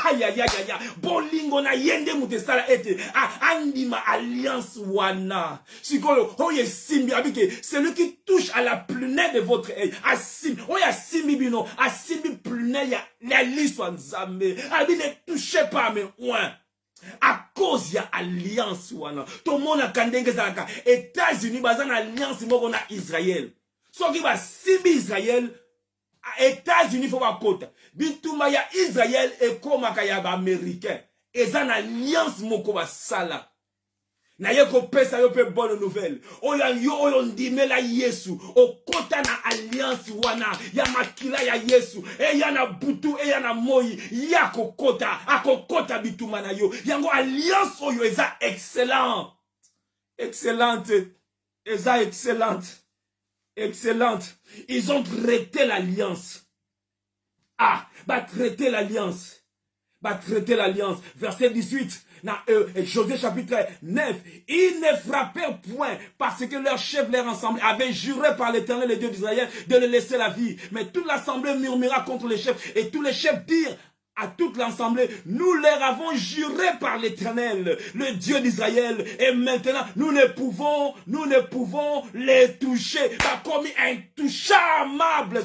bolingo na yende mutesala ete, andima alliance wana. Sikolo, oye simbi abike, celui qui touche à la plunelle de votre œil, asim, oye simbi bino, asimbi plunelle ya la liswa nzambe, abi ne touchez pas mes oins. À cause ya alliance wana tout le monde a kandenge zaka États-Unis bazan alliance moko na Israël soki ba simbi Israël États-Unis faut ba kota bitumba ya Israël et komaka ya ba américain ezan alliance moko ba sala na ye ko pesa yo pe bonne nouvelle oyo ndimela Yesu okota na alliance wana ya makila ya Yesu e yana butu e yana moi ya kokota akokota bituma na yo yango alliance oyo eza excellente ils ont traité l'alliance traiter l'alliance verset 18 Josué chapitre 9, ils ne frappaient point parce que leur chef, leur ensemble, avait juré par l'Éternel, le Dieu d'Israël, de le laisser la vie. Mais toute l'assemblée murmura contre les chefs et tous les chefs dirent à toute l'assemblée, nous leur avons juré par l'Éternel, le Dieu d'Israël, et maintenant nous ne pouvons les toucher. Pas comme intouchable,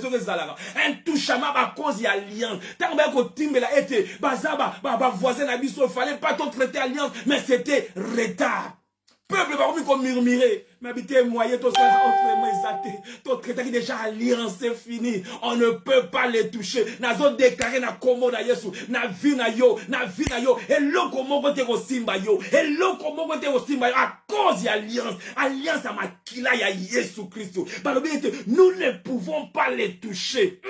intouchable à cause de l'alliance. Tant que Timbela était, voisin il fallait pas trop traiter alliance, mais c'était retard. Peuple parmi qu'on murmurait, mais habitez moyen, tout ça, tout traité qui déjà alliance, c'est fini. On ne peut pas les toucher. Nazo déclaré na komo na Yesu, na vie na yo, et loko moko te ko simba yo, à cause de l'alliance, alliance à makila ya Yesu Christ. Nous ne pouvons pas les toucher.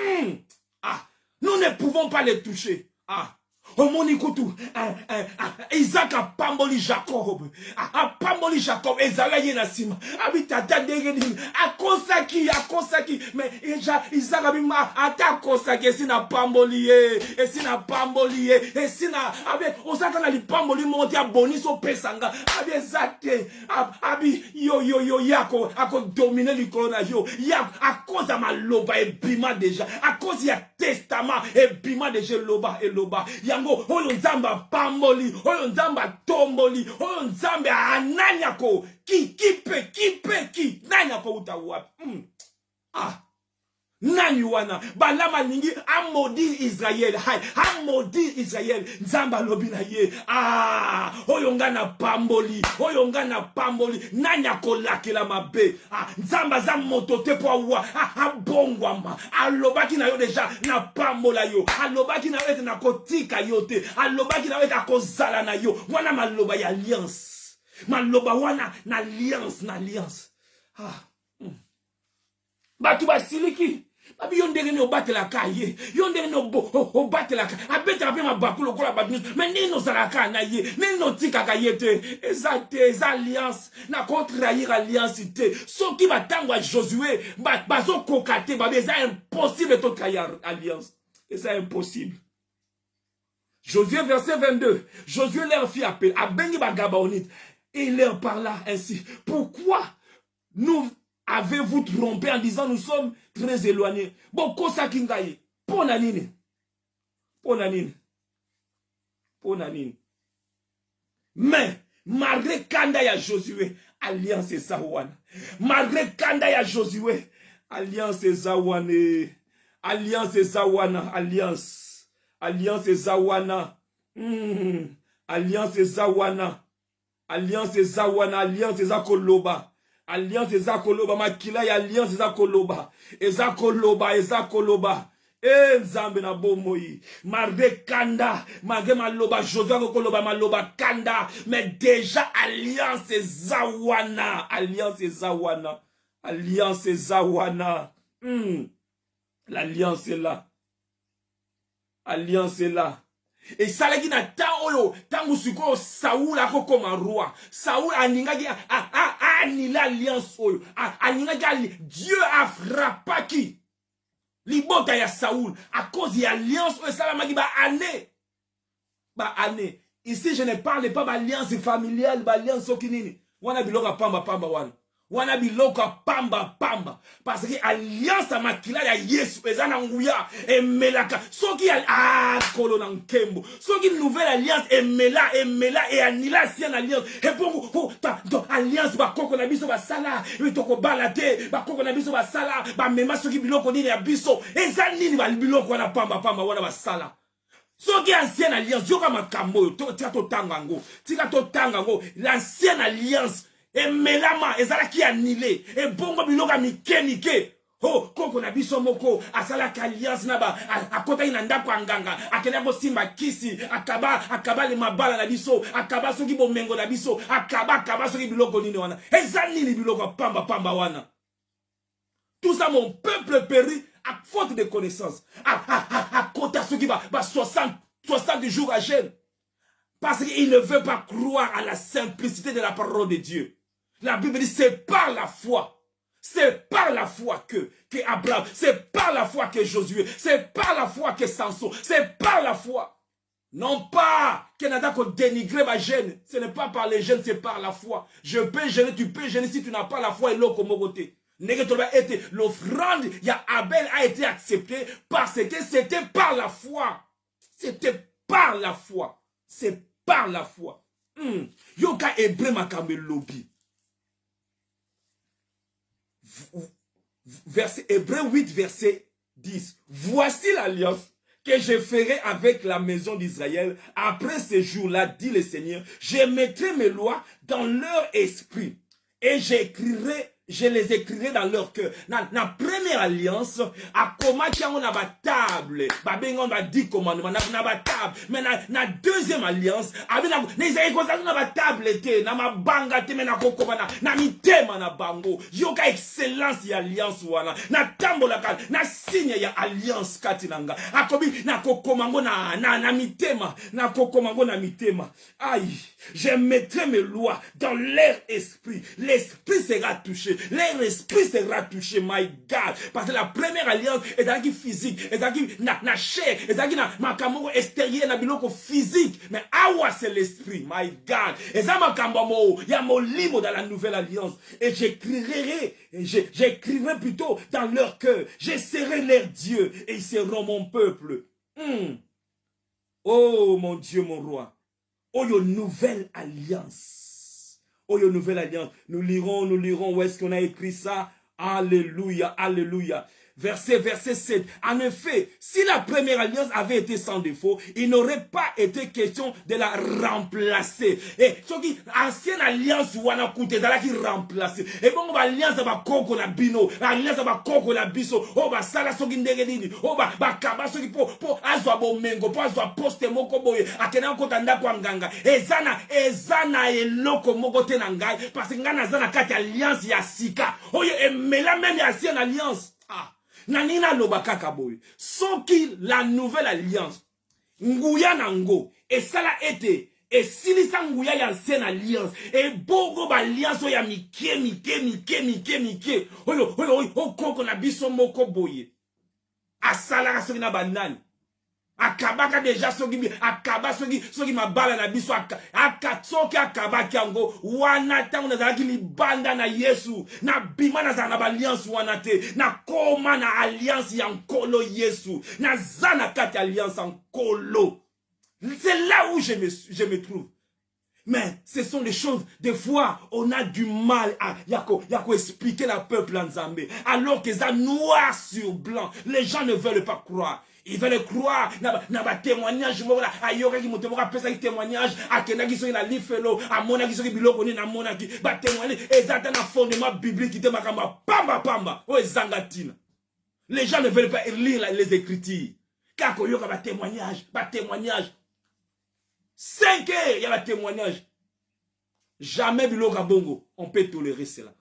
Nous ne pouvons pas les toucher. Omonikutu Isaac a pamboli Jacob ezala yena sima abitata degeni akosaki mais Isaac abima ata kosaki esina pamboli esina avec osaka na lipamboli monte ya boniso pesanga abi ezate abi yo yako ako dominer likolo na yo ya à cause de maloba ebima déjà à cause ya testament ebima déjà loba yango oyo nzamba pamboli oyo nzamba tomboli oyo nzambe ananyako ki nanyako utawapi nani wana balama lingi amodi Israël nzamba lobi na ye oyo ngana pamboli nanyako lakela mabe nzamba za moto te po wa abongwama alobaki na yo deja na pambola yo alobaki na yo na kotika yo te alobaki na yo akozala na yo wana maloba ya alliance maloba wana na alliance batu basiliki Babi yondere no batela kaye, yondere no batela ka, abeta pe mabakulo kola badnis, mais ni no salaka na ye, ni no tika kayete, ezate alliance, na contraire alliance te, so qui va tangwa Josué, bazo kokate, babi eza impossible to trahir alliance. Et c'est impossible. Josué, verset 22. Josué leur fit appel à Bengi Bagabaonite. Et il leur parla ainsi. Pourquoi nous avez-vous trompé en disant nous sommes très éloignés? Bon, kosa kingaye. Ponanine. Ponanine. Ponanine. Mais, malgré Kanda ya Josué, alliance et Zawana. Malgré Kanda ya Josué, alliance et Zawane. Alliance et Zawana. Alliance. Alliance et Zawana. Alliance et Zawana. Alliance et Zawana. Alliance et Zakoloba. Alliance et Zakoloba. Makila ya alliance et Zakoloba. Ezakoloba. Ezakoloba. Eh, Nzambe na bomoi. Malgré Kanda, malgré Maloba, Josué Koloba, Maloba, Kanda, mais déjà alliance et Zawana. Alliance et Zawana. Alliance et Zawana. L'alliance est là. Alliance est là. Et ça l'a dit na taoyo, tangusuko Saoul a comme un roi. Saoul a ningagi ni l'alliance oyo. A ningagi Dieu a frappé qui? Libota ya Saoul à cause de l'alliance oyo ça m'a dit ba année. Ici je ne parle pas d'alliance familiale, d'alliance okinini. Wana biloka pamba wana. Wana biloka pamba. Parce que alliance makila ya Yesu ezana nguya emelaka. Soki kolona nkembo. Soki nouvelle alliance emela et anila ancienne alliance. Et pour alliance bakoko na biso basala, bitoko balate, bakoko na biso basala, ba mema soki biloko nini ya biso. Eza nini ba biloko wana pamba wana basala. Soki ancienne alliance yoka makambo tika to tangango, l'ancienne alliance et melama ezala ki annulé et bongo biloka mike oh koko na biso moko asala alliance na ba akota ina ndako anganga akenda ko simba kisi akaba le mabala na biso akaba soki bomengo na biso akaba soki biloko nini wana eza nini biloko pamba wana. Tout ça mon peuple périt à faute de connaissance à kota soki ba 60 jours à jeûne parce qu'il ne veut pas croire à la simplicité de la parole de Dieu. La Bible dit c'est par la foi. C'est par la foi que Abraham, c'est par la foi que Josué, c'est par la foi que Samson, c'est par la foi. Non pas que n'a pas dénigré ma gêne. Ce n'est pas par les gènes, c'est par la foi. Je peux gêner, tu peux gêner si tu n'as pas la foi et l'eau comme côté. L'offrande, Abel a été acceptée parce que c'était par la foi. C'était par la foi. C'est par la foi. Yoka Hébreu makambe lobby. Hébreu 8, verset 10. Voici l'alliance que je ferai avec la maison d'Israël après ces jours-là, dit le Seigneur. Je mettrai mes lois dans leur esprit et je les écrirai dans leur cœur. Na première alliance, à comment on a ba table, ba bengon ba 10 commandements, na ba table. Mais na deuxième alliance, avec na Isaïe ko na ba table te, na mabanga te me na kokoma na mitema na bango. Yoka excellence ya alliance wana. Na tambola ka, na signe ya alliance katinanga. Akobi na kokomango na mitema, na kokomango na mitema. Aïe, je mettrai mes lois dans leur esprit. L'esprit sera touché. Leur esprit sera touché, my God. Parce que la première alliance est dans qui physique, est dans qui na chair, est dans qui na makambo extérieur, na biloko physique. Mais awa c'est l'esprit, my God. Et ça makambo il y a mon limo dans la nouvelle alliance. Et j'écrirai plutôt dans leur cœur. Je serai leur Dieu et ils seront mon peuple. Oh mon Dieu, mon roi. Oh, une nouvelle alliance. Oh, une nouvelle alliance. Nous lirons, où est-ce qu'on a écrit ça? Alléluia, alléluia. Verset 7. En effet, si la première alliance avait été sans défaut, il n'aurait pas été question de la remplacer. Et ce qui, ancienne alliance, wana koute, zala qui remplacer. Et bon, alliance ba koko na bino, alliance ba koko na biso, oh ba sala soki ndenge nini, oh ba kaba soki po azwa bomengo, po azwa poste moko boye, akena kota ndako nganga. Ezana eloko moko te na ngai, parce que ngana zana kati alliance ya sika. Oh ye emela même ya ancienne alliance. Nanina lobakaka boy. Soki la nouvelle alliance. Nguya nango. Et ça l'a été. Et silisa nguya ya ancienne alliance. Et bogo ba alliance ya mike. Oyo koko na biso moko boye. Asala soki na banani. Akabaka déjà soki akaba soki mabala na biso akatsoki akabaki yango wana tango nazalaki libanda na Yesu na bima na zana alliance wana te na koma na alliance ya nkolo Yesu na zana kati alliance nkolo. C'est là où je me trouve. Mais ce sont les choses, des fois, on a du mal à expliquer la peuple en Zambé. Alors que ça noir sur blanc, les gens ne veulent pas croire. Ils veulent croire, na témoignage, ayora qui monte mora pesa témoignage, akena qui sont na lifelo, amona qui sont biloko ni na mona qui ba témoigner, ezata na fondement biblique qui te makamba pamba, o ezangatina. Les gens ne veulent pas lire les écritures. Kako yoka ba témoignage. 5 heures, il y a le témoignage. Jamais biloko bongo, on peut tolérer cela.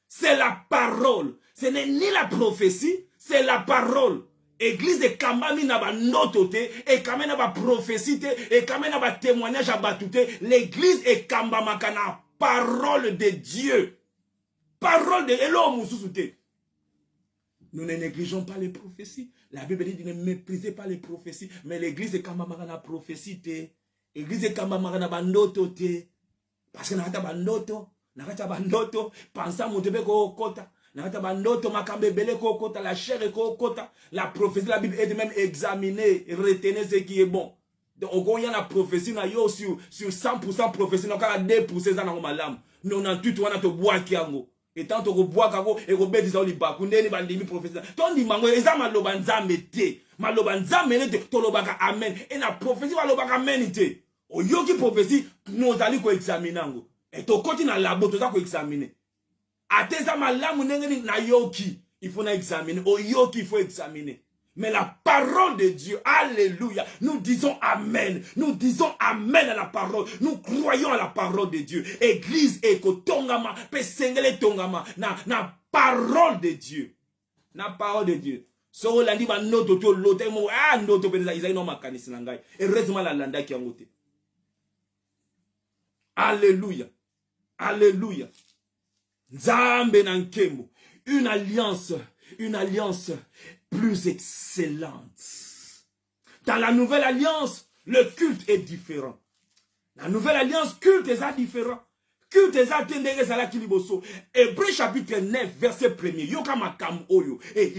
C'est la parole. Ce n'est ni la prophétie, c'est la parole. Église de Kambami n'a pas nototé, et quand même n'a pas prophétie, et quand même n'a pas témoignage à batouté. L'église est Kambamakana, parole de Dieu. Parole de Elo Moussouté. Nous ne négligeons pas les prophéties. La Bible dit ne méprisez pas les prophéties, mais l'église de Kambamakana prophétie. L'église de Kambamakana bandototé. Parce que n'a pas bandoto, pensa montebe ko kota. La chair est kota. La prophétie, la Bible est même examinée, retenez ce qui est bon. Donc, il y a la prophétie, sur 100% prophétie, donc il y a 2% dans le malam. Nous, on a tout, on a tout bois qui ango. Et tant que bois kango, et qu'on bédise au liba, qu'on n'est pas demi prophétie. Tant dit mango, et ça malobanza mette. Malobanza mette, tolobaka amen. Et la prophétie, malobaka amen ite. O yoki prophétie, nous allons ko examiner ango. Et to continue na labo, to ça ko examiner. Ateza malamu nengeni na yoki, il faut examiner. O yoki, il faut examiner. Mais la parole de Dieu, alléluia, nous disons amen. Nous disons amen à la parole. Nous croyons à la parole de Dieu. Église eko tongama, pesengele tongama, na parole de Dieu. Na parole de Dieu. So landi ba noto to lote mo noto penza izai no makanisi na ngai. Heureusement la landa ki angote. Alléluia. Alléluia. Nzambe na nkembo. Une alliance plus excellente. Dans la nouvelle alliance, le culte est différent. La nouvelle alliance, culte est différent. Culte est tendere zala kiliboso. Hébreux chapitre 9, verset 1er. Yoka makam oyo. Et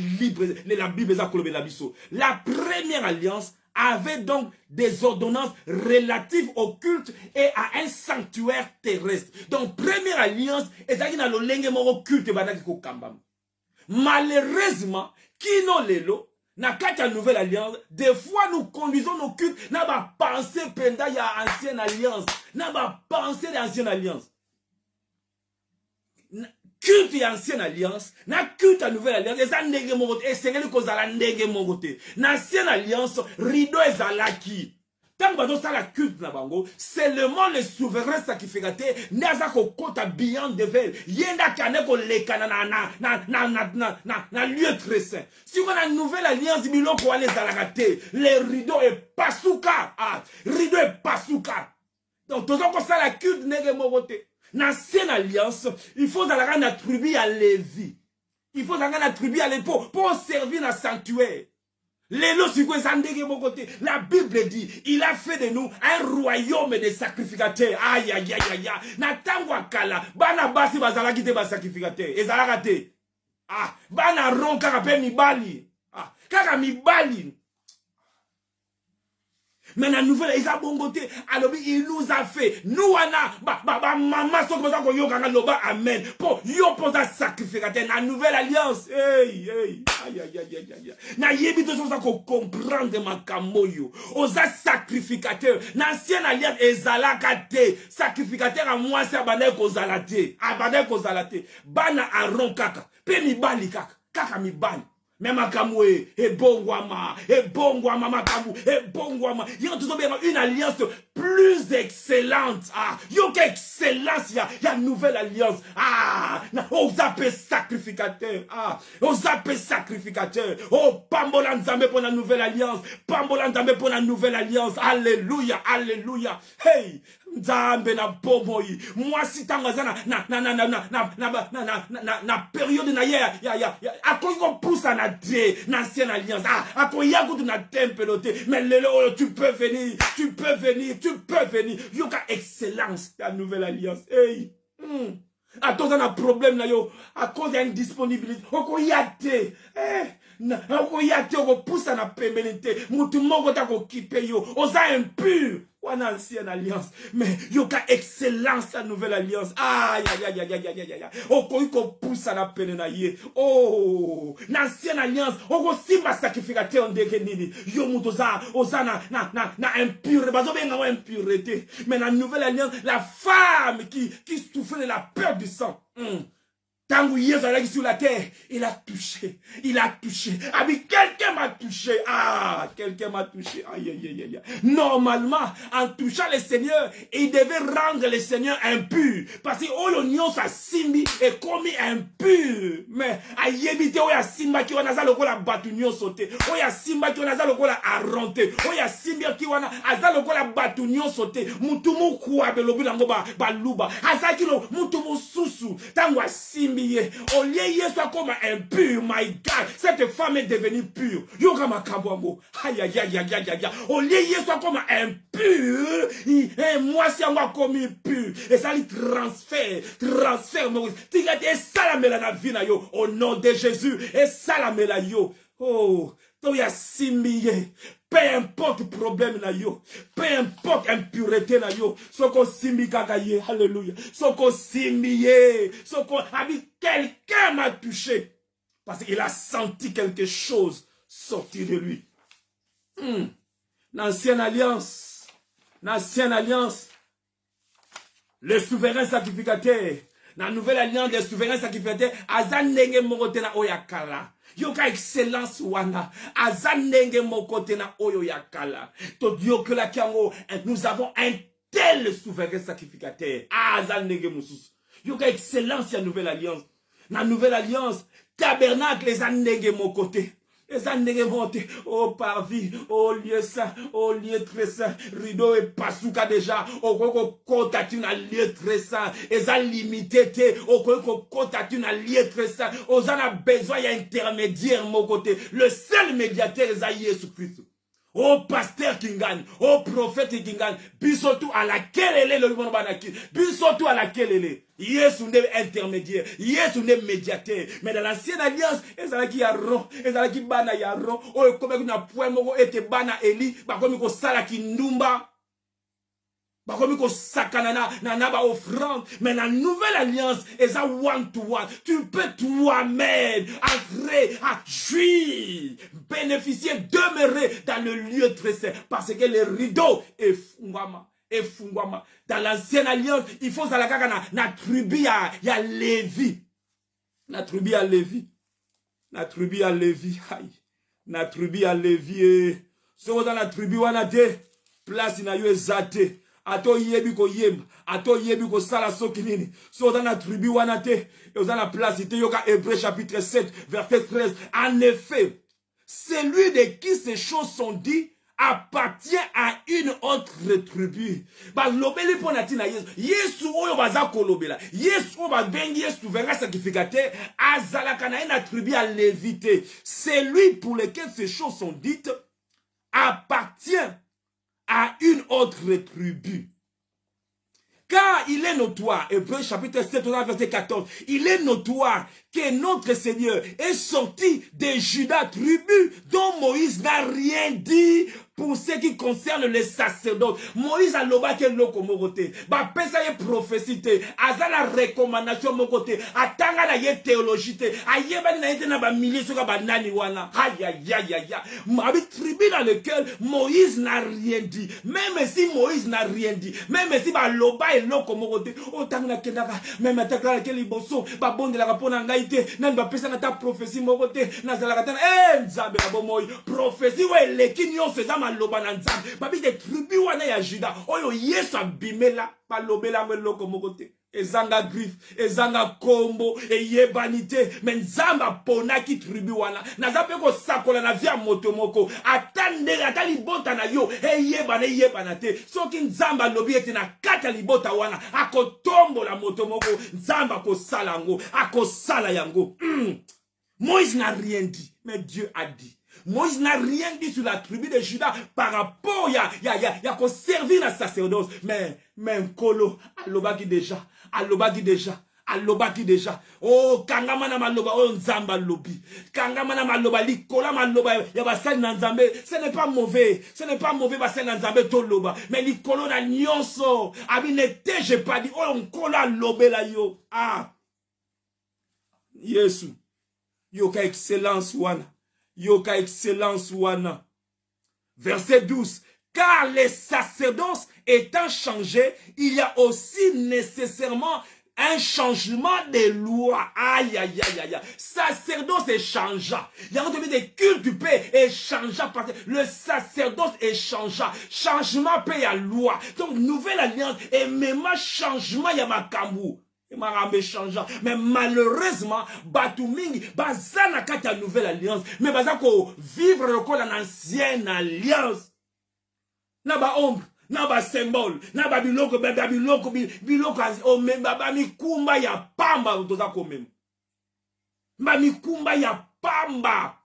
la Bible est kolobe la biso. La première alliance avait donc des ordonnances relatives au culte et à un sanctuaire terrestre. Donc, première alliance, ezaki na lolenge moko culte banaki ko kambam. Malheureusement, kino lelo, na kati nouvelle alliance, des fois nous conduisons nos cultes, na ba pensée penda ya ancienne alliance, na ba pensée d'ancienne alliance. Culte ya ancienne alliance, na culte à nouvelle alliance, eza ndenge mongote, esengeli kozala ndenge mongote. Na ancienne alliance, rideau ezalaki. Tant que la culte na bango, seulement le souverain sacrificateur n'a ko kota beyond de veil. Yenda kane ko lekana na lieu très saint. Si on a une nouvelle alliance, biloko wale zalakate, le rideau est pasuka. Rideau est pasuka. Donc tout ça la culte nege mogote. Dans l'ancienne alliance, il faut d'aller la tribu à Lévi. Il faut d'aller la tribu à l'époque pour servir dans le sanctuaire. La Bible dit, il a fait de nous un royaume de sacrificateurs. Aïe, aïe, aïe, aïe. Natangwa kala, bana basi bazala kite ba sacrificateur. Ezala kate. Bana ron kaka pe mibali. Kaka mibali. Mais la nouvelle, il a bon côté. Alors, il nous a fait. Nous, maman, so comme yokanga loba, amen. Pour yo posa sacrificateur. La nouvelle alliance. Hey. Aïe, aïe, aïe, aïe, aïe. Na yebi to ça qu'on comprendre ma kamoyo. Osa sacrificateur. L'ancienne alliance, ezala kate. Sacrificateur à moi, c'est abandé kozalate. Abandé kozalate. Bana aron kaka. Pe mi bali kaka. Kaka mi bali. Mais makamwe, et bongwama, makamu, et bongwama. Il y a tout une alliance plus excellente. Il y a excellence, il y a une nouvelle alliance. On s'appelle sacrificateur. On s'appelle sacrificateur. Oh, Pambola Nzambe pour la nouvelle alliance. Pambola Nzambe pour la nouvelle alliance. Alléluia, alléluia. Hey, Nzambe na bomoi. Moi si tangaza na période na ya akoyo poussa na Dieu na ancienne alliance. Akoyo goût na tempelote. Mais lelo tu peux venir, tu peux venir, tu peux venir. Yoka excellence la nouvelle alliance. Hey. À cause d'un problème, à cause d'une disponibilité, okoyate, okoyate, pousse na pénalité, mutu moko ta ko kipe yo, osa impur, ou ancienne alliance, mais yoka excellence la nouvelle alliance, aïe, okoy ko pousse na pénalité, oh, l'ancienne alliance, oko simba sacrificateur ndeke nini, yo mutu osa na impur, bazo benga impureté, mais la nouvelle alliance, la femme qui souffre de la peur du sang. Tangu Yesu allait sur la terre, il a touché. Ah mais quelqu'un m'a touché. Ah, quelqu'un m'a touché. Aïe, aïe, aïe. Normalement, en touchant le Seigneur, il devait rendre le Seigneur impur. Parce que l'oignon sa simbi est commis impur. Mais aïe, bité oya simba qui wana zalo kola batunyo sauté. Oya simba qui wana zalo kola arronté. Oya simba qui wana azalo kola batunyo sauté. Mutumu kwa belobu nango ba luba. Azaki lo mutumu susu. Tangu simbi. Au lieu Yesu comme impur, my God, cette femme est devenue pure. Yoga makabwambo. Aïe aïe aïe aïe aïe aïe. Au lieu Yesu comme impur, moi c'est moi comme impur. Et ça lui transfère. Et ça la mela na vie na yo. Au nom de Jésus. Et ça la mela yo. Oh, toya simbiye. Peu importe problème na yo, peu importe impureté na yo, soko simbi kakaye, alléluia, soko simbiye, soko abi quelqu'un m'a touché parce qu'il a senti quelque chose sortir de lui. L'ancienne alliance, le souverain sacrificateur, la nouvelle alliance des souverains sacrificateurs, azanenge mokotena oyakala. Yoka excellence wana, azanenge mokotena oyoyakala. To Dieu que la kiango, nous avons un tel souverain sacrificateur. Azanenge musus. Yoka excellence ya nouvelle alliance. La nouvelle alliance, tabernacle les anenge mokote. Les années montent au parvis, au lieu saint, au lieu très saint, rideau et pasouka déjà, au contact un lieu très saint, et ça limité, au contact un lieu très saint, aux en a besoin d'intermédiaire, mon côté, le seul médiateur est Jésus Christ. Au pasteur qui gagne, au prophète qui gagne, bisotou à laquelle elle est le banaki, bisotou à laquelle elle est. Yesu n'est intermédiaire, Yesu n'est médiateur. Mais dans l'ancienne alliance, ils ont qui yaron, ils ont qui bana yaron, oh comme na point moko ete bana Eli, ba comme ko sala ki ndumba. Ba comme ko sakanana na ba offrande, mais la nouvelle alliance est à one to one. Tu peux toi-même entrer à jouir, bénéficier, demeurer dans le lieu très saint parce que le rideau est fungama. Et fungama. Dans l'ancienne alliance, il faut ça na tribu ya Lévi. Na tribu ya Lévi. Na tribu ya Lévi. Na tribu ya Lévi. So dans la tribu wana te place na yo ezate. Ato yebi ko yemba, ato yebi ko sala soki nini. So dans la tribu wana te, et dans la place te yoka Hébreux chapitre 7 verset 13. En effet, celui de qui ces choses sont dites appartient à une autre tribu. Ba lobeli pona tina Yesu oyo baza kolobela. Yesu oyo ba bengi Yesu souverain sacrificateur azalaka na une tribu à Lévité. Celui pour lequel ces choses sont dites appartient à une autre tribu. Car il est notoire, Hébreux chapitre 7, verset 14, il est notoire que notre Seigneur est sorti de Juda, tribu dont Moïse n'a rien dit pour ce qui concerne les sacerdotes. Moïse a loba ke loko mokote. Ba pesa ye prophétie te. Aza la recommandation mokote. Atanga la ye théologie te. Ayeba na yete na ba milieu soka ba nani wana. Aïe aïe aïe aïe. Mabi tribu dans lequel Moïse n'a rien dit. Même si Moïse n'a rien dit. Même si ba loba e loko mokote. Otanga na kendaka. Même ataka la keli boso. Ba bonde la rapona ngaite. Nan ba pesa na ta prophétie mokote. Nazala katana. Nzambe na bomoy. Prophétie we lekinyo sezama loba na nzambe babi de tribu wana ya Juda oyo Yesu abimela balobela ngwe loko mokote ezanga griffe, ezanga kombo, eyebanite, men nzamba pona ki tribu wana, nazape ko sakola na via motomoko, atande, atali bota na yo, eyebanate, soki nzamba lobi ete na kata libota wana, ako tombo la motomoko, nzamba ko salango, ako sala yango. Moïse n'a rien dit, mais Dieu a dit. Moïse n'a rien dit sur la tribu de Juda par rapport, il y a qu'on servir la sacerdoce. Mais Nkolo, alobaki déjà. Oh, kangamana maloba, oh, nzamba lobi. Kangamana maloba, likola maloba, yabasali nanzambe. Ce n'est pas mauvais, basali nanzambe to loba. Mais likolo na nyonso, abinete, j'ai pas dit, oh, nkola lobe la yo. Ah, Yesu. Yoka excellence wana. Verset 12. Car les sacerdoces étant changés, il y a aussi nécessairement un changement des lois. Aïe. Sacerdoce est changea. Il y a des cultes du paix et changea. Le sacerdoce est changea. Changement paix à loi. Donc, nouvelle alliance et même changement y a ma kambou. Mais malheureusement, Batumingi, bazana kata nouvelle alliance, mais bazako vivre le col en ancienne alliance. Naba ombre, naba symbole, naba biloko, oh même baba mikumba ya pamba tozako même. Ba mikumba ya pamba.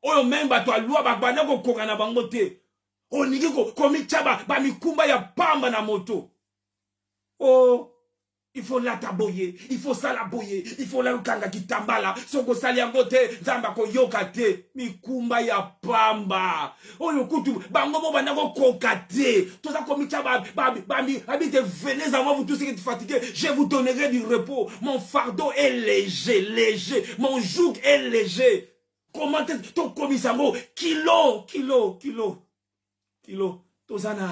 Oh même ba to loi ba banako koka na bango te. Oh nigiko komi chaba ba mikumba ya pamba na moto. Oh il faut la taboyer, il faut ça la boyer, il faut la ukanga kitambala, soko sali angote, zamba ko yokate, mikumba ya pamba. Oyo kutu, bango mo banako kokate, tout ça comme chaba, habite venez à moi vous tous qui êtes fatigués, je vous donnerai du repos. Mon fardeau est léger, mon joug est léger. Comment ton commissango, kilo, tozana,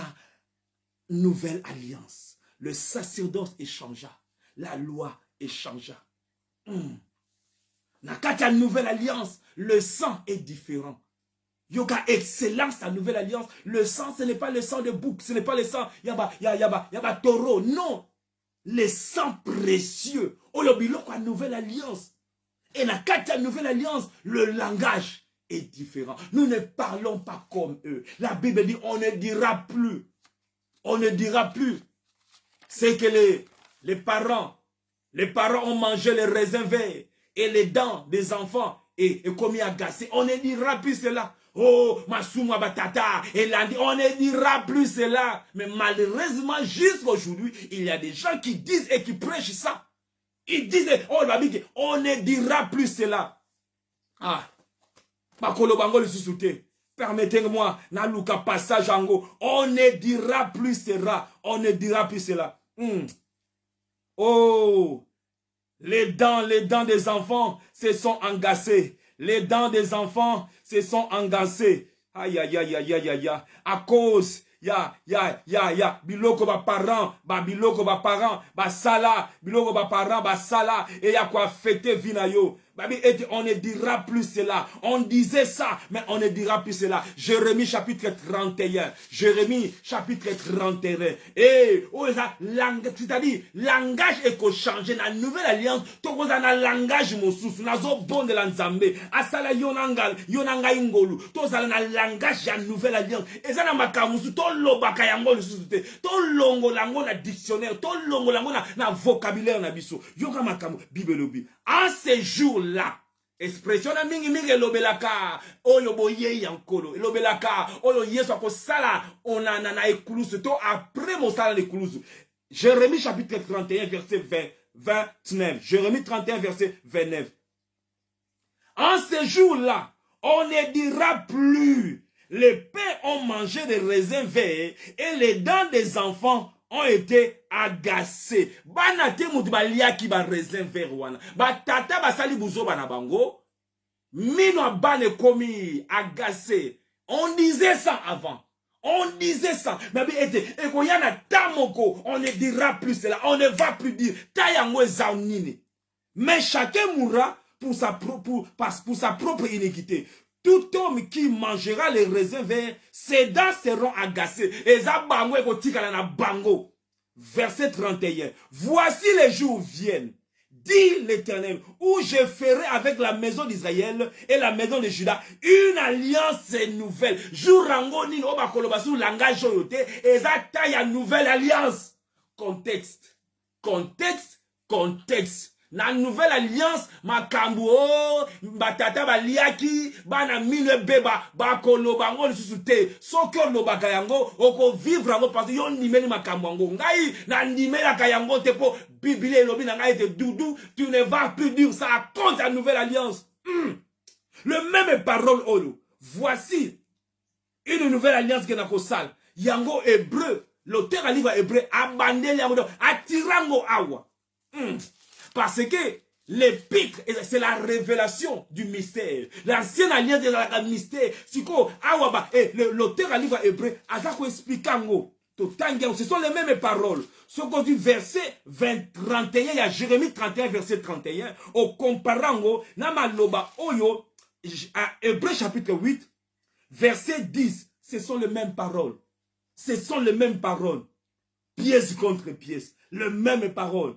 nouvelle alliance. Le sacerdoce échangea. La loi échangea. Nakata nouvelle alliance. Le sang est différent. Yoga excellence la nouvelle alliance. Le sang, ce n'est pas le sang de bouc. Ce n'est pas le sang. Yaba taureau. Non. Le sang précieux. Oyobiloko nouvelle alliance. Et nakata nouvelle alliance. Le langage est différent. Nous ne parlons pas comme eux. La Bible dit on ne dira plus. C'est que les parents ont mangé les raisins verts et les dents des enfants et commis agacé. On ne dira plus cela. Oh, Masuma Batata, et lundi, on ne dira plus cela. Mais malheureusement, jusqu'aujourd'hui, il y a des gens qui disent et qui prêchent ça. Ils disent, oh, on ne dira plus cela. Ah, Bakolo Bango le sous-souté. Permettez-moi, Naluka passage ango. On ne dira plus cela. Oh, les dents des enfants se sont engagées. Aïe. À cause, biloko ba parents, sala, et ya quoi fêter vinayo. On ne dira plus cela. On disait ça, mais on ne dira plus cela. Jérémie chapitre 31. Et, c'est-à-dire, langage est qu'on change. La nouvelle alliance, tout le monde a langage moussus. Nazo bon de l'anzambe. Asala yonanga ingolu. Tout ça a langage de la nouvelle alliance. Et ça n'a pas kamusu. Tout l'obaka yango le sous-souté. Tout longo lango na dictionnaire. Tout longo lango na vocabulaire na biso. Yoga makamu, bibelobi. En ces jours-là, expression na mingi lobelaka, oyo boye yankolo, lobelaka, oyo yeso ko sala, na ekulusu, to après mon sala ekulusu. Jérémie chapitre 31 verset 29. Jérémie 31 verset 29. En ces jours-là, on ne dira plus, les pères ont mangé des raisins verts et les dents des enfants ont été agacés. Banate mutbalia ki ba raisin vert wana. Ba tata basali buzo bana bango. Mino bane komi agacé. On disait ça avant. Mais ekoyana tamoko, on ne dira plus cela. On ne va plus dire tayango zaunini. Mais chacun mourra pour sa propre iniquité. Tout homme qui mangera les raisins verts, ses dents seront agacées. Et ça bango eko tikala na bango. verset 31. Voici les jours viennent, dit l'Éternel, où je ferai avec la maison d'Israël et la maison de Juda une alliance nouvelle. Jour rangoni no bakoloba sur langage oyote ezata ya nouvelle alliance. Contexte, contexte, contexte. Na nouvelle alliance makambo batata baliaki bana mine beba bakoloba ngo lisusu te soki olobaka yango oko vivre yango parce yo ndimeli makambo yango ngai na ndimelaka yango te po Bible elobi na ngai te doudou tu ne vas plus dire ça à cause de la nouvelle alliance. Le même parole olo voici une nouvelle alliance que na kosala yango hébreu l'auteur à livre hébreu abandele yango atirango awa. Parce que l'épître, c'est la révélation du mystère. L'ancienne alliance est la mystère. L'auteur à livre hébreu, ce sont les mêmes paroles. Ce qu'on dit verset 31, il y a Jérémie 31, verset 31. Au comparant, Namaloba Oyo, Hébreu chapitre 8, verset 10. Ce sont les mêmes paroles. Ce sont les mêmes paroles. Pièce contre pièce. Les mêmes paroles.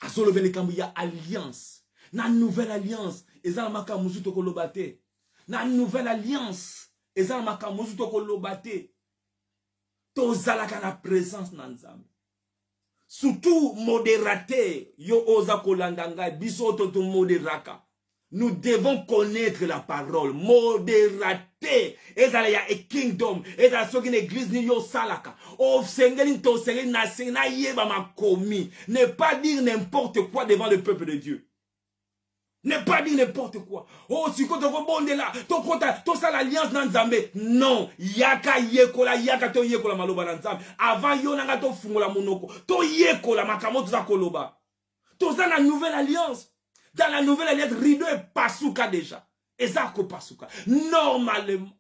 Il y a alliance. Na nouvelle alliance. Na nouvelle alliance. Tozalaka na présence na Nzambe. Surtout modérateur. Yo oza kolandanga. Biso toto moderaka. Nous devons connaître la parole. Modérateur. Ezala ya a kingdom. Ezala soki l'église ni yo salaka. O sengeli to sengeli na sena yeba makomi. Ne pas dire n'importe quoi devant le peuple de Dieu. Ne pas dire n'importe quoi. Oh, si tu bonde là, tu as l'alliance dans Nzambe. Non, yaka yekola, yaka to yekola maloba dans Nzambe. Avant yo nanga to fungola monoko. To yekola makamo to zakoloba. Tu as la nouvelle alliance. Dans la nouvelle alliance, rideau est pasuka déjà. Ezako pasuka. Normalement,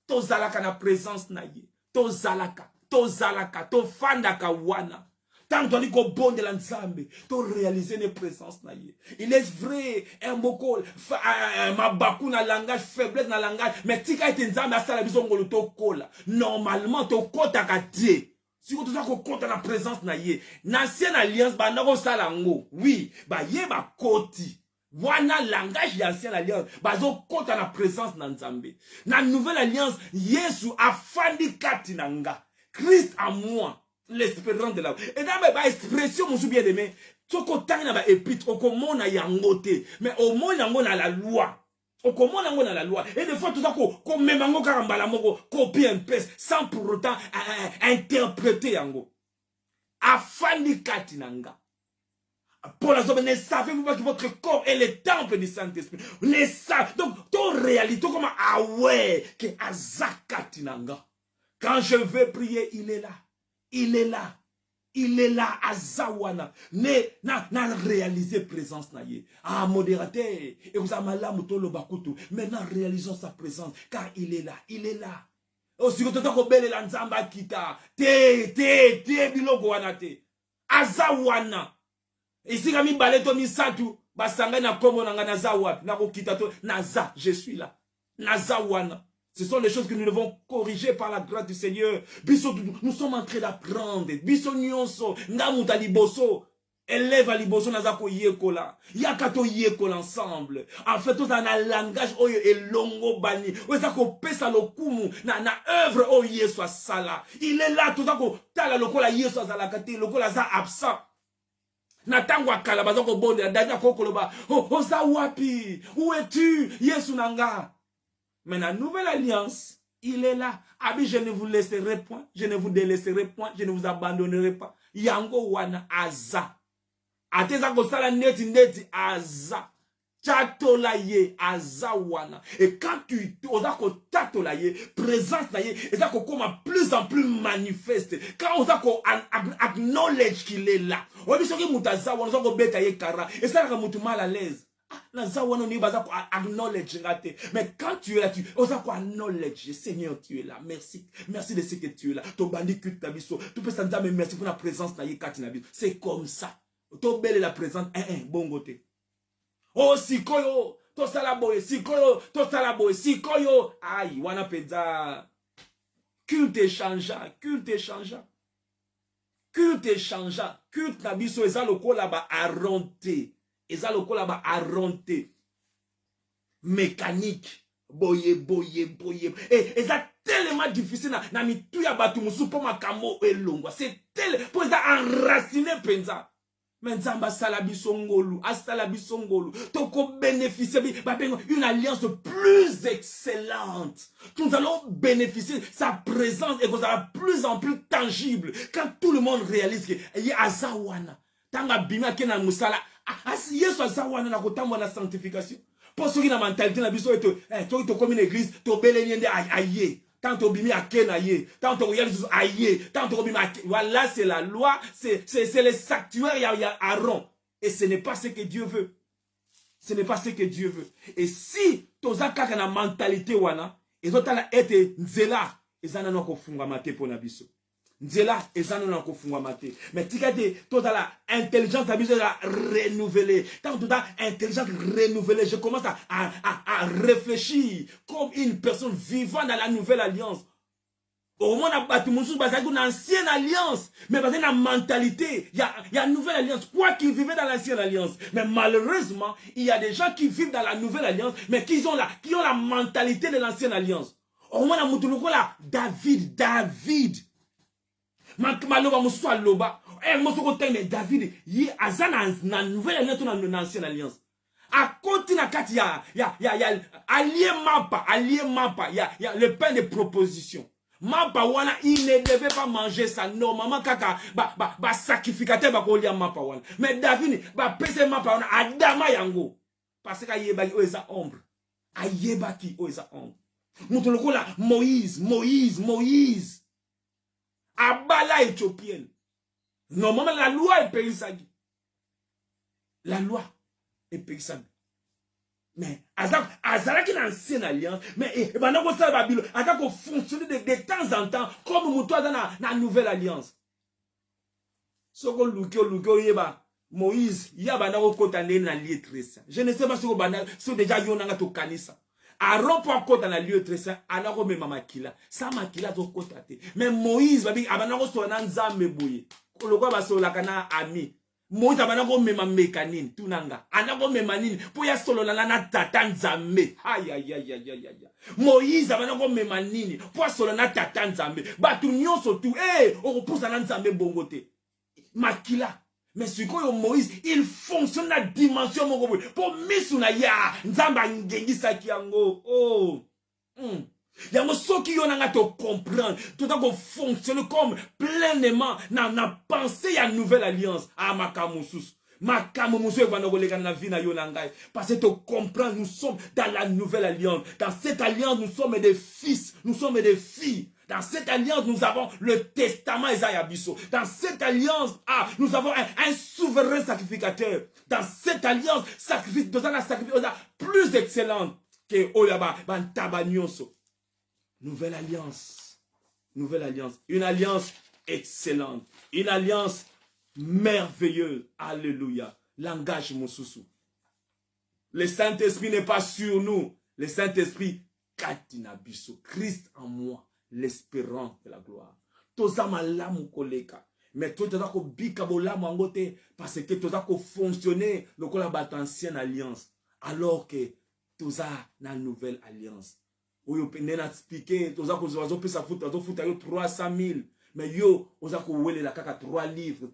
to zalaka na présence na ye. To zalaka, to fandaka wana. Tant qu'on dit qu'on bonde la Nzambe, to réaliser les présences na ye. Il est vrai, un boko, mabaku na langage, faiblesse na langage, mais tika ete Nzambe asala biso ngolo to kola. Normalement, to kota ka Dieu. Si vous avez compte la présence na ye, l'ancienne alliance, ba na ko sala ngo. Oui, ba ye ba koti. Wana langage d'ancienne alliance, bazo compte la présence na Nzambe. Na nouvelle alliance, Yesu afandi kati nanga. Christ en moi, l'espérance de la. Et dans ma expression, mon bien aimé, toko tang na ba épître, oko mona yangote, mais au moins yango na la loi. Oko mona yango na la loi. Et des fois tout ça ko memango karambala moko, copie un pèse, sans pour autant interpréter yango. Afandi kati nanga. Pour la zone, ne savez-vous pas que votre corps est le temple du Saint-Esprit? Ne savez. Donc, ton réalité, comme ah ouais, que Azakatinanga. Quand je veux prier, il est là. Il est là. Il est là, Azawana. Na réalisé présence na ye. Ah, modérateur. Et vous avez mal à le bakutu. Maintenant, réalisons sa présence. Car il est là. Il est là. Aussi, quand tu as belle la nzamba kita. Te, biloko wanate. Azawana. Ici, quand mi baleto mi satu, basanga na komo na naza wapi, na kokita to, naza, je suis là. Naza wana. Ce sont les choses que nous devons corriger par la grâce du Seigneur. Biso, nous sommes en train d'apprendre. Biso nyonso, ngamuta liboso, élève à liboso nazako yekola. Yakato yekola ensemble. En fait, tout un langage oyo elongo bani. Ozako pesa lokumu na œuvre oyo soit sala. Il est là, tout ça ko tala lokola yeso azalakate, lokola za absent. Natangwa kala bazoko bonde la dada kokoloba. Oh, oza wapi? Où es-tu? Yesu nanga. Mais la nouvelle alliance, il est là. Abi, je ne vous laisserai point. Je ne vous délaisserai point. Je ne vous abandonnerai pas. Yango wana aza. Ateza kosala neti aza. Chatola ye aza wana. Et quand tu osa ko tatola ye, présence na ye, eza ko koma plus en plus manifeste. Quand osa ko acknowledge qu'il est là. Obi soki mutaza wana osa ko beta ye kara. Et ça la mutu mal à l'aise. Mais quand tu es là, tu osa ko acknowledge. Seigneur, tu es là. Merci. Merci de ce que tu es là. Ton bandit cut ta biso. Tu peux s'entendre, mais merci pour la présence na ye kati na biso. C'est comme ça. Ton belle la présence. Bon côté. Oh, sikoyo, to salaboye, sikoyo, to salaboye, sikoyo. Aïe, wana peza. Culte changea, culte changea. culte changeant, culte na biso eza lokola ba aronte, eza lokola ba aronte mécanique, boye boye boye, et eza tellement difficile na mitu ya batu musu po makambo elongwa, c'est tellement po eza enraciné penza. Mais Nzamba asala biso ngolu, asala biso ngolu, toko bénéficier une alliance plus excellente. Nous allons bénéficier sa présence et vous allez plus en plus tangible quand tout le monde réalise que y a azawana. Tanga bima kena musala, yeso azawana na kotambo na sanctification. Pour ceux qui na mentalité na biso eto, to comme une église, to beleniende aye. Tant que bimi a kenaye, tant que regarde aye, tant que bimi a voilà c'est la loi, c'est les sanctuaires il y a Aaron et ce n'est pas ce que Dieu veut. Ce n'est pas ce que Dieu veut. Et si tozaka kana mentalité wana, et totala ete nzela, ezana no kofunga mate pona biso. Nzela ezana no kofunga mate. Mais tikate totala intelligence abiso la renouveler. Tant que totala intelligence renouvelée, je commence à réfléchir comme une personne vivant dans la nouvelle alliance. Au moins, on a une ancienne alliance, mais dans la mentalité, il y a une nouvelle alliance. Quoi qu'ils vivaient dans l'ancienne alliance. Mais malheureusement, il y a des gens qui vivent dans la nouvelle alliance, mais qui ont la mentalité de l'ancienne alliance. Au moins, on a David. Maloba muswa loba. Mais David, il y a une nouvelle alliance ou une ancienne alliance. À côté na kati y a allié mapa, il y a le pain de proposition. Mapa wana, il ne devait pas manger ça. Normalement, kaka, sacrificateur ba kolia mapa wana. Mais David, pese mapa wana, adama yango. Parce que ayebaki oeza ombre. Ayebaki oeza ombre. Mutoloko la, Moïse. Abala éthiopienne. Normalement, la loi est périsagi. La loi est périsagi. Mais, Azara qui est l'ancienne alliance, mais, pendant que ça va bien, Azara qui fonctionne de temps en temps, comme Moutoua dans la nouvelle alliance. Soko Luko, yeba, Moïse, yaba na kota na lieu très saint. Je ne sais pas si déjà yonanga to kanisa. Aaron pour kota na lieu très saint, anako me makila. Sa makila to kota te. Mais Moïse, babi, abanako so na nzambe boye. Koloko ba so la kana ami. Moïse abanako mema mekanine tunanga. Anako mema nini po ya solo na tata nzambe. Aïe. Moïse abanako mema nini po ya solo na tata nzambe. Batu nyonso tu okopusa na nzambe bongo te. Makila. Mais ce que Moïse, il fonctionne dans la dimension moko pour misuna ya nzamba ngengisa kiango. Oh. Yango soki yo nanga to comprendre, tout à ko fonctionner comme pleinement na pensée ya nouvelle alliance à makamusus. Makamusu ebana koleka na vie na yo nangai parce que to comprendre nous sommes dans la nouvelle alliance. Dans cette alliance nous sommes des fils, nous sommes des filles. Dans cette alliance, nous avons le testament Isaïe Bisso. Dans cette alliance, nous avons un souverain sacrificateur. Dans cette alliance, sacrifice plus excellente que Oyaba, Bantabanyoso. Nouvelle alliance. Nouvelle alliance. Une alliance excellente. Une alliance merveilleuse. Alléluia. Langage Moussousou. Le Saint-Esprit n'est pas sur nous. Le Saint-Esprit, Katina Bisso. Christ en moi. L'espérance de la gloire. Tozama lamu koleka. Mais tout ça ko bika bolamu angote parce que tout ça ko fonctionner le kola bat ancienne alliance alors que tout ça na nouvelle alliance. Oyo penena expliquer tout ça ko zo pesa futa zo futa yo 300 000 mais yo oza ko wele la kaka 3 livres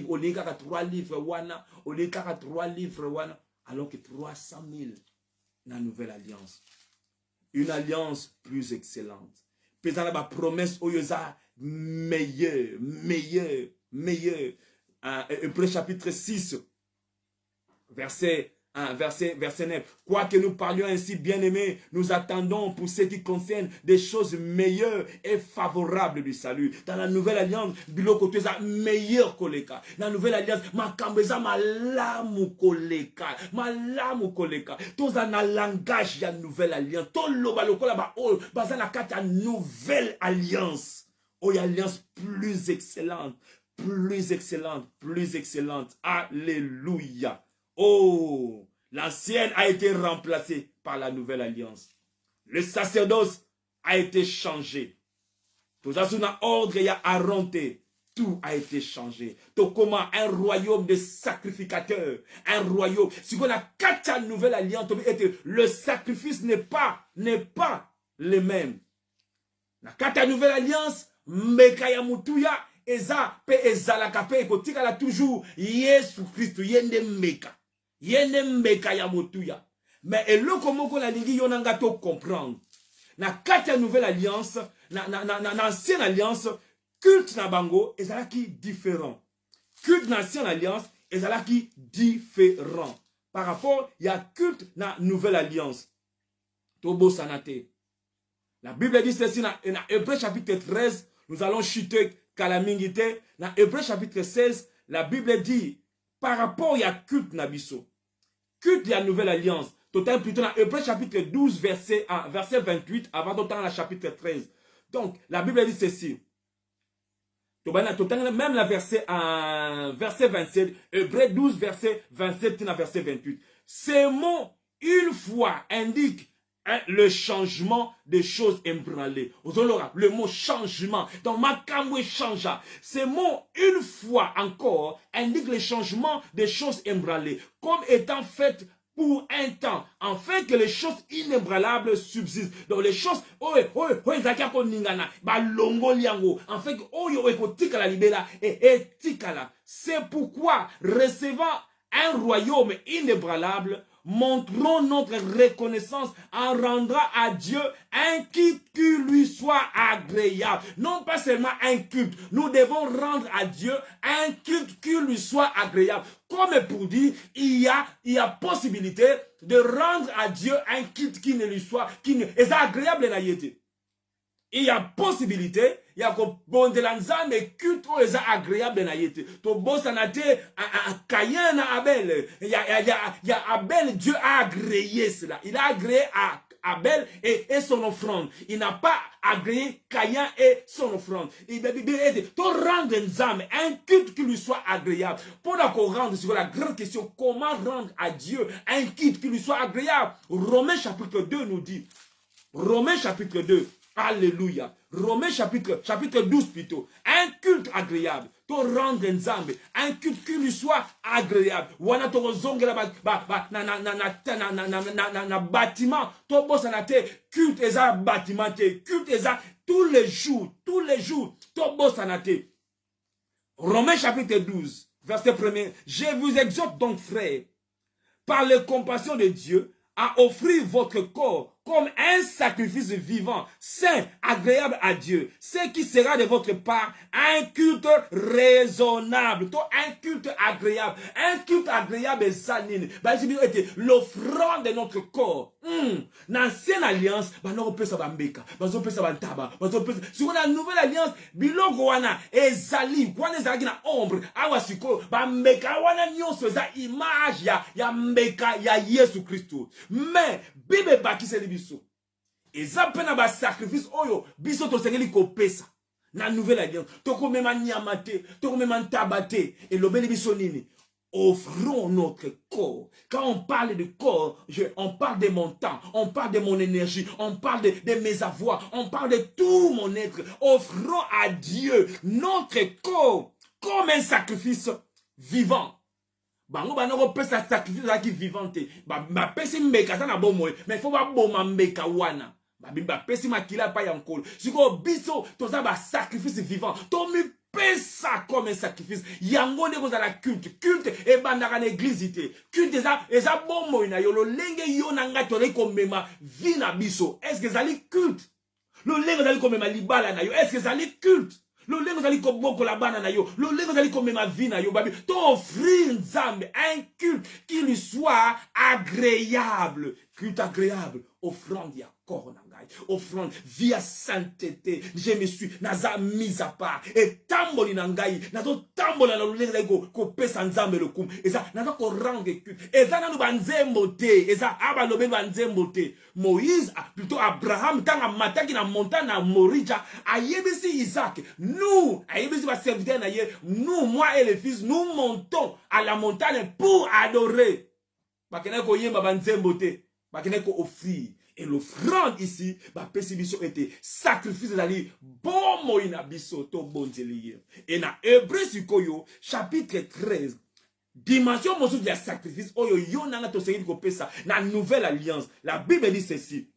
au lieu kaka 3 livres wana au lieu kaka 3 livres wana alors que 300 000 na nouvelle alliance. Une alliance plus excellente. Peut-être la promesse oyoza meilleur. Hébreux chapitre 6 verset 9. Quoique nous parlions ainsi, bien-aimés, nous attendons pour ce qui concerne des choses meilleures et favorables du salut. Dans la nouvelle alliance, biloko teza meilleur koleka. Dans la nouvelle alliance, makambeza malamu koleka. Toza na langage ya nouvelle alliance. Toloba lokola ba o baza na kata nouvelle alliance. Oya alliance plus excellente. Alléluia. Oh, l'ancienne a été remplacée par la nouvelle alliance. Le sacerdoce a été changé. Tout ça sous un ordre, il y a Aaron. tout a été changé. Donc comment un royaume de sacrificateurs, un royaume, si on a quatre nouvelles alliances, le sacrifice n'est pas le même. La quatre nouvelle alliance, mbeka ya mutuya, eza pe ezalaka pe ekotikala toujours Yesu Christ, yende mbeka ya mutuya. Mais eloko moko na lingi yonanga to comprendre. Na quatre nouvelle alliance, na ancienne alliance, culte na bango ezalaki différent. Culte na ancienne alliance ezalaki différent. Par rapport, il y a culte na nouvelle alliance. Tobo sanate. La Bible dit ceci dans Hébreux chapitre 13, nous allons chuter calamité. Dans Hébreux chapitre 16, la Bible dit, par rapport à culte nabiso, culte de la nouvelle alliance, total plutôt dans Hébreux chapitre 12, verset 28, avant d'autant la chapitre 13. Donc, la Bible dit ceci. Même la verset 27, Hébreux 12, verset 27, verset 28. Ces mots, une fois, indiquent le changement des choses ébranlées. Le mot changement. Donc, Makamwe changea. Ces mots, une fois encore, indiquent le changement des choses ébranlées. Comme étant faites pour un temps, afin que les choses inébranlables subsistent. Donc, les choses, afin que, c'est pourquoi, recevant un royaume inébranlable, montrons notre reconnaissance en rendant à Dieu un culte qui lui soit agréable. Non pas seulement un culte, nous devons rendre à Dieu un culte qui lui soit agréable. Comme pour dire, il y a possibilité de rendre à Dieu un culte qui ne lui soit, qui ne est agréable na yete. Il y a possibilité, il y a bon de l'anzan mais culte où est agréable na yete. To bosanate a Caïn na Abel. Il y a Abel, Dieu a agréé cela. Il a agréé à Abel et son offrande. Il n'a pas agréé Caïn et son offrande. Il doit rendre un culte qui lui soit agréable. Pendant qu'on rentre sur la grande question, comment rendre à Dieu un culte qui lui soit agréable? Romains chapitre 2 nous dit, Romains chapitre 2, alléluia. Romains chapitre 12 plutôt. Un culte agréable. To rendre un culte qui lui soit agréable. Wana to zongela na bâtiment. To bosanate culte eza bâtiment te. Culte eza tous les jours. To bosanate. Romains chapitre 12, verset 1er. Je vous exhorte donc, frères, par les compassions de Dieu, à offrir votre corps comme un sacrifice vivant, saint, agréable à Dieu, ce qui sera de votre part un culte raisonnable, un culte agréable et sanine. L'offrande de notre corps. Dans l'ancienne alliance, sur la nouvelle alliance, biloko wana ezali, wana ezali na ombre, awa siko, bambeka wana nyonso eza image ya mbeka ya Yesu Christo. Mais Bible bakise biso. Eza pena ba sacrifice oyo biso to sengeli ko pesa. Na nouvelle alliance, toko mema nyamate, toko mema ntabate, et lobeli biso nini? Offrons notre corps. Quand on parle de corps, on parle de mon temps, on parle de mon énergie, on parle de mes avoirs, on parle de tout mon être. Offrons à Dieu notre corps comme un sacrifice vivant. Bango banoko pesa sacrifice qui vivante. Ba pesi mbeka na bomo, mais faut pas boma mbeka wana. Ba pesi makila pa yankolo. Siko biso toza ba sacrifice vivant. Tomi pesa comme un sacrifice. Yango ne koza la culte e bandaka na église te. Culte eza bomo na yo lo lenge yo na ngato le komema vi na biso. Est-ce que zali culte? Lo lenge zali komema libala na yo. Est-ce que zali culte? Le lengo zali ko boko la bana na yo. Le lengo zali ko mema vie na yo babi. T'offrir nzambe un culte qui lui soit agréable. Culte agréable. Offrande ya corps na ngai. Offrande via sainteté. Je me suis naza mis à part. Et tamboli na ngai. Nazo tambola na lengo zali ko pesa nzambe le kum. Eza nazo ko rendre culte. Eza nanu banzembo te. Eza aba lobe banzembo te. Moïse, plutôt Abraham, tanga mataki na montagne na Morija, ayebisi Isaac. Nous, ayebisi va serviteur na ye, nous, moi et les fils, nous montons à la montagne pour adorer. Bakene ko yemba banzembo te. Bakene ko offrir. Et l'offrande ici, ma persécution était sacrifice d'aller bon moïna biso to bonzelier. Et dans Hébreu sikoyo, chapitre 13, dimension mosu de sacrifice, oyo yo nanga to seigneur ko pesa, na nouvelle alliance. La Bible dit ceci.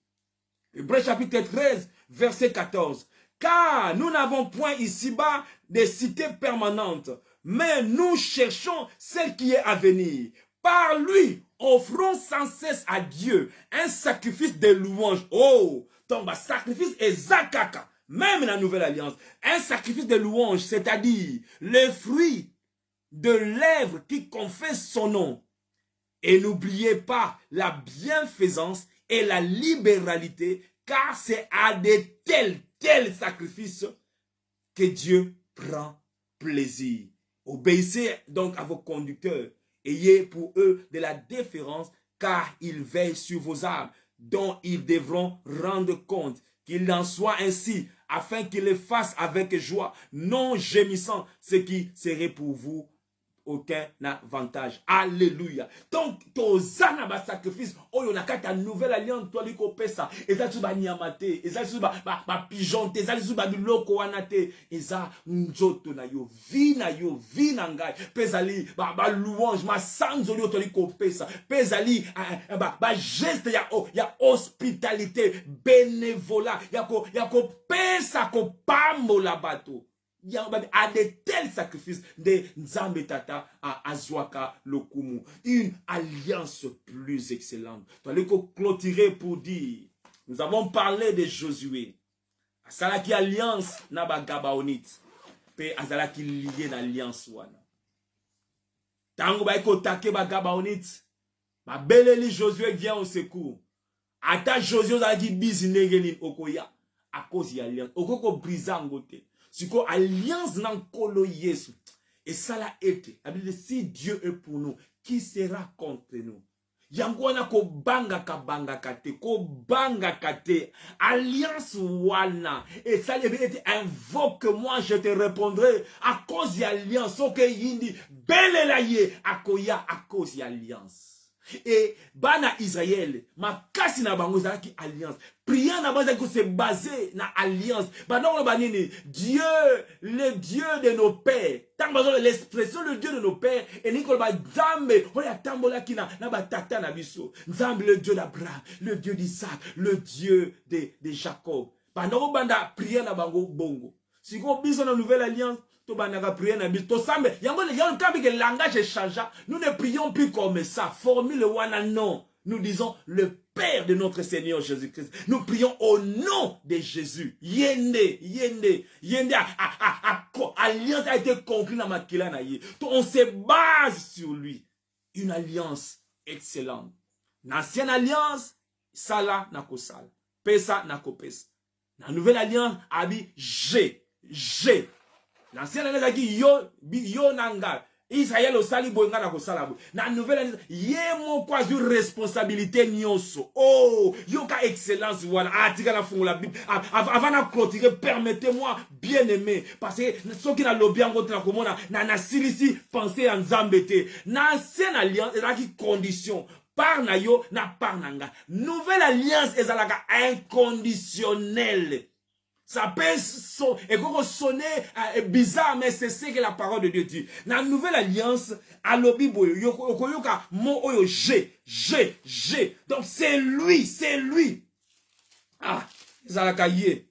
Hébreu chapitre 13, verset 14. Car nous n'avons point ici-bas des cités permanentes, mais nous cherchons celle qui est à venir. Par lui, offrons sans cesse à Dieu un sacrifice de louange. Oh, donc un sacrifice est zakaka, même la nouvelle alliance. Un sacrifice de louange, c'est-à-dire le fruit de lèvres qui confessent son nom. Et n'oubliez pas la bienfaisance et la libéralité, car c'est à de tels sacrifices que Dieu prend plaisir. Obéissez donc à vos conducteurs. Ayez pour eux de la déférence, car ils veillent sur vos âmes, dont ils devront rendre compte. Qu'il en soit ainsi, afin qu'ils les fassent avec joie, non gémissant, ce qui serait pour vous aucun avantage. Alléluia. Donc, tozana ba sacrifice, oyo nakata nouvelle alliance, toi liko pesa, eza tu ba niamate, eza tu ba pigeon, eza tu ba biloko wanate, eza nzoto na yo, vi na ngai, pezali, ba louange, ma sanzoli to liko pesa, pezali, ba geste ya hospitalité, bénévolat, yako pesa ko pambola bato. Il y a de tels sacrifices de Nzambe Tata à Azwaka Lokumu. Une alliance plus excellente. Tu allais clôturer pour dire, nous avons parlé de Josué. Azalaki alliance na ba Gabaonite. Pe azalaki lié na alliance wana. Tango ba eko take ba Gabaonite. Ba beleli Josué vient au secours. Ata Josué azalaki bizinengeni okoya. À cause de l'alliance. Okoko brisa ngote. Siko alliance nan kolo Yesu. Et ça l'a été. Si Dieu est pour nous, qui sera contre nous? Yangwana ko banga kate, ko banga kate. Alliance wana. Et ça l'a été. Invoque-moi, je te répondrai. À cause de l'alliance. Ok, yindi. Belle la ye. Akoya à cause de l'alliance. Et bana Israël, ma kasi na bango zaki alliance. Priant na bango c'est basé na alliance. Bana banini Dieu, le Dieu de nos pères. Tant l'expression le Dieu de nos pères et Nicole ba Nzambe, oya tambola kina na ba tata na biso. Nzambe le Dieu d'Abraham, le Dieu d'Isaac, le Dieu de Jacob. Bana banda priant na bango bongo. Si on biso na nouvelle alliance, to banaka prier na biso, to sambe, yango le langage changea. Nous ne prions plus comme ça. Formule wana non. Nous disons le Père de notre Seigneur Jésus-Christ. Nous prions au nom de Jésus. Yende. Alliance a été conclue dans Makila na ye. On se base sur lui. Une alliance excellente. L'ancienne alliance, sala na kosala. Pesa na kopesa. La nouvelle alliance, abi G. L'ancienne alliance qui yo nanga. Israël au sali boinga na kosala. La nouvelle alliance, yemo kwa du responsabilité nyonso. Oh, yo ka excellence voilà. Atika na fungu la Bible. Avant de clôturer, permettez-moi, bien aimé, parce que ceux qui na lobby en contre la commune na silisi penser en Zambete. L'ancienne alliance est là qui condition. Par na yo na par nanga. Nouvelle alliance est là inconditionnelle. Ça peut sonner bizarre, mais c'est ce que la parole de Dieu dit. La nouvelle alliance, à l'obibo, yokoyoka, mo oyo, G. Donc c'est lui. Ah, Zalakaye.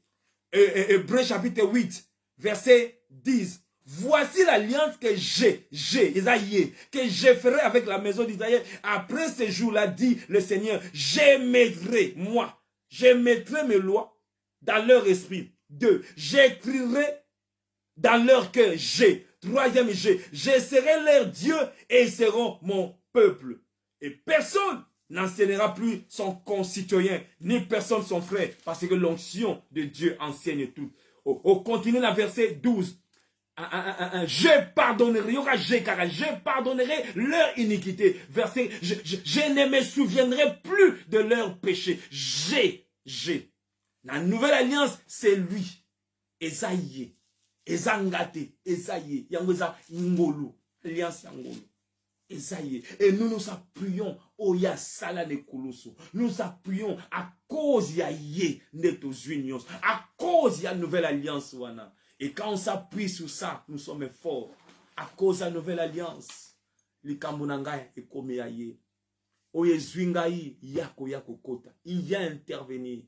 Hébreu chapitre 8, verset 10. Voici l'alliance que Isaïe, que je ferai avec la maison d'Israël. Après ce jour-là, dit le Seigneur, je mettrai mes lois dans leur esprit. 2. J'écrirai dans leur cœur. 3e, je serai leur Dieu et ils seront mon peuple. Et personne n'enseignera plus son concitoyen, ni personne son frère, parce que l'onction de Dieu enseigne tout. Au continue la verset 12. Je pardonnerai leur iniquité. Verset, je ne me souviendrai plus de leur péché. La nouvelle alliance, c'est lui. Esaïe. Ezangate. Esaïe. Yangoza ngolu. Alliance yangolu. Esaïe. Et nous appuyons au ya sala ne kulusu. Nous appuyons à cause ya ye netos unions. À cause ya nouvelle alliance wana. Et quand on s'appuie sur ça, nous sommes forts. À cause de la nouvelle alliance. Likambunangai et comme ya ye. Oye zwingai yako yako kota. Il vient intervenir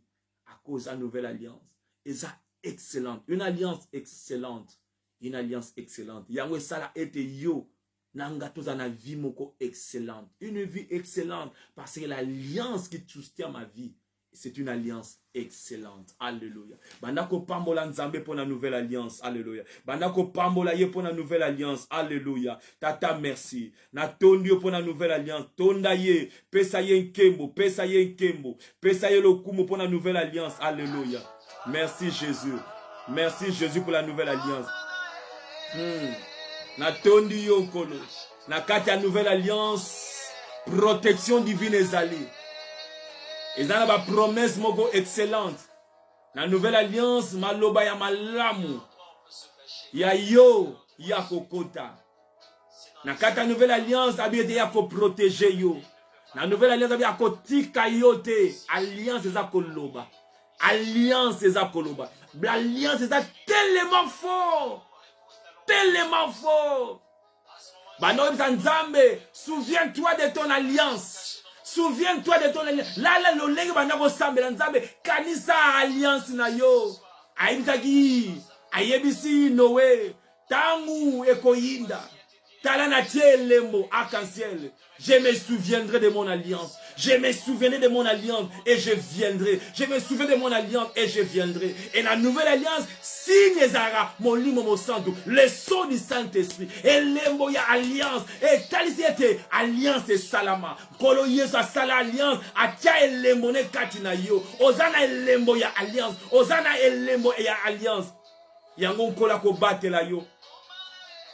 à cause de la nouvelle alliance. Et ça excellente. Une alliance excellente. Une alliance excellente. Yangwe sala ete yo. Nanga toza na vie moko excellente. Une vie excellente. Parce que l'alliance qui soutient ma vie, c'est une alliance excellente. Alléluia. Bandako pambola nzambe pour la nouvelle alliance. Alléluia. Bandako pambola ye pour la nouvelle alliance. Alléluia. Tata merci. Na tondio pour la nouvelle alliance. Tonda ye. Pesa ye nkembo. Pesa ye nkembo. Pesa ye lokumo pour la nouvelle alliance. Alléluia. Merci Jésus. Merci Jésus pour la nouvelle alliance. Na tondi yo kolo. Na kati ya nouvelle alliance. Protection divine ezali. Ezana ba promesse moko excellente. Na nouvelle alliance maloba ya malamu. Ya yo ya kokota. Na kati ya nouvelle alliance abiyete ya ko protéger yo. Na nouvelle alliance abiyete ya ko tika yo te. Alliance eza koloba. Alliance eza koloba. L'alliance eza tellement fort. Tellement fort. Souviens-toi de ton alliance. Souviens-toi de ton alliance. Là, l'olenge banako sambela nzambe kanisa alliance na yo. Aibisaki, ayebisi Noé, tangu ekoyinda. Talana tie lembo arc-en-ciel. Je me souviendrai de mon alliance. Je me souviendrai de mon alliance et je viendrai. Je me souviens de mon alliance et je viendrai. Et la nouvelle alliance, signe Zara, mon limo mo santo, le son du Saint-Esprit. Et lembo ya alliance. Et talisete, alliance et salama. Kolo yeso sala alliance, atia e lembo ne katina yo. Ozana e lembo ya alliance. Ozana e lembo ya alliance. Yango kola ko batela yo.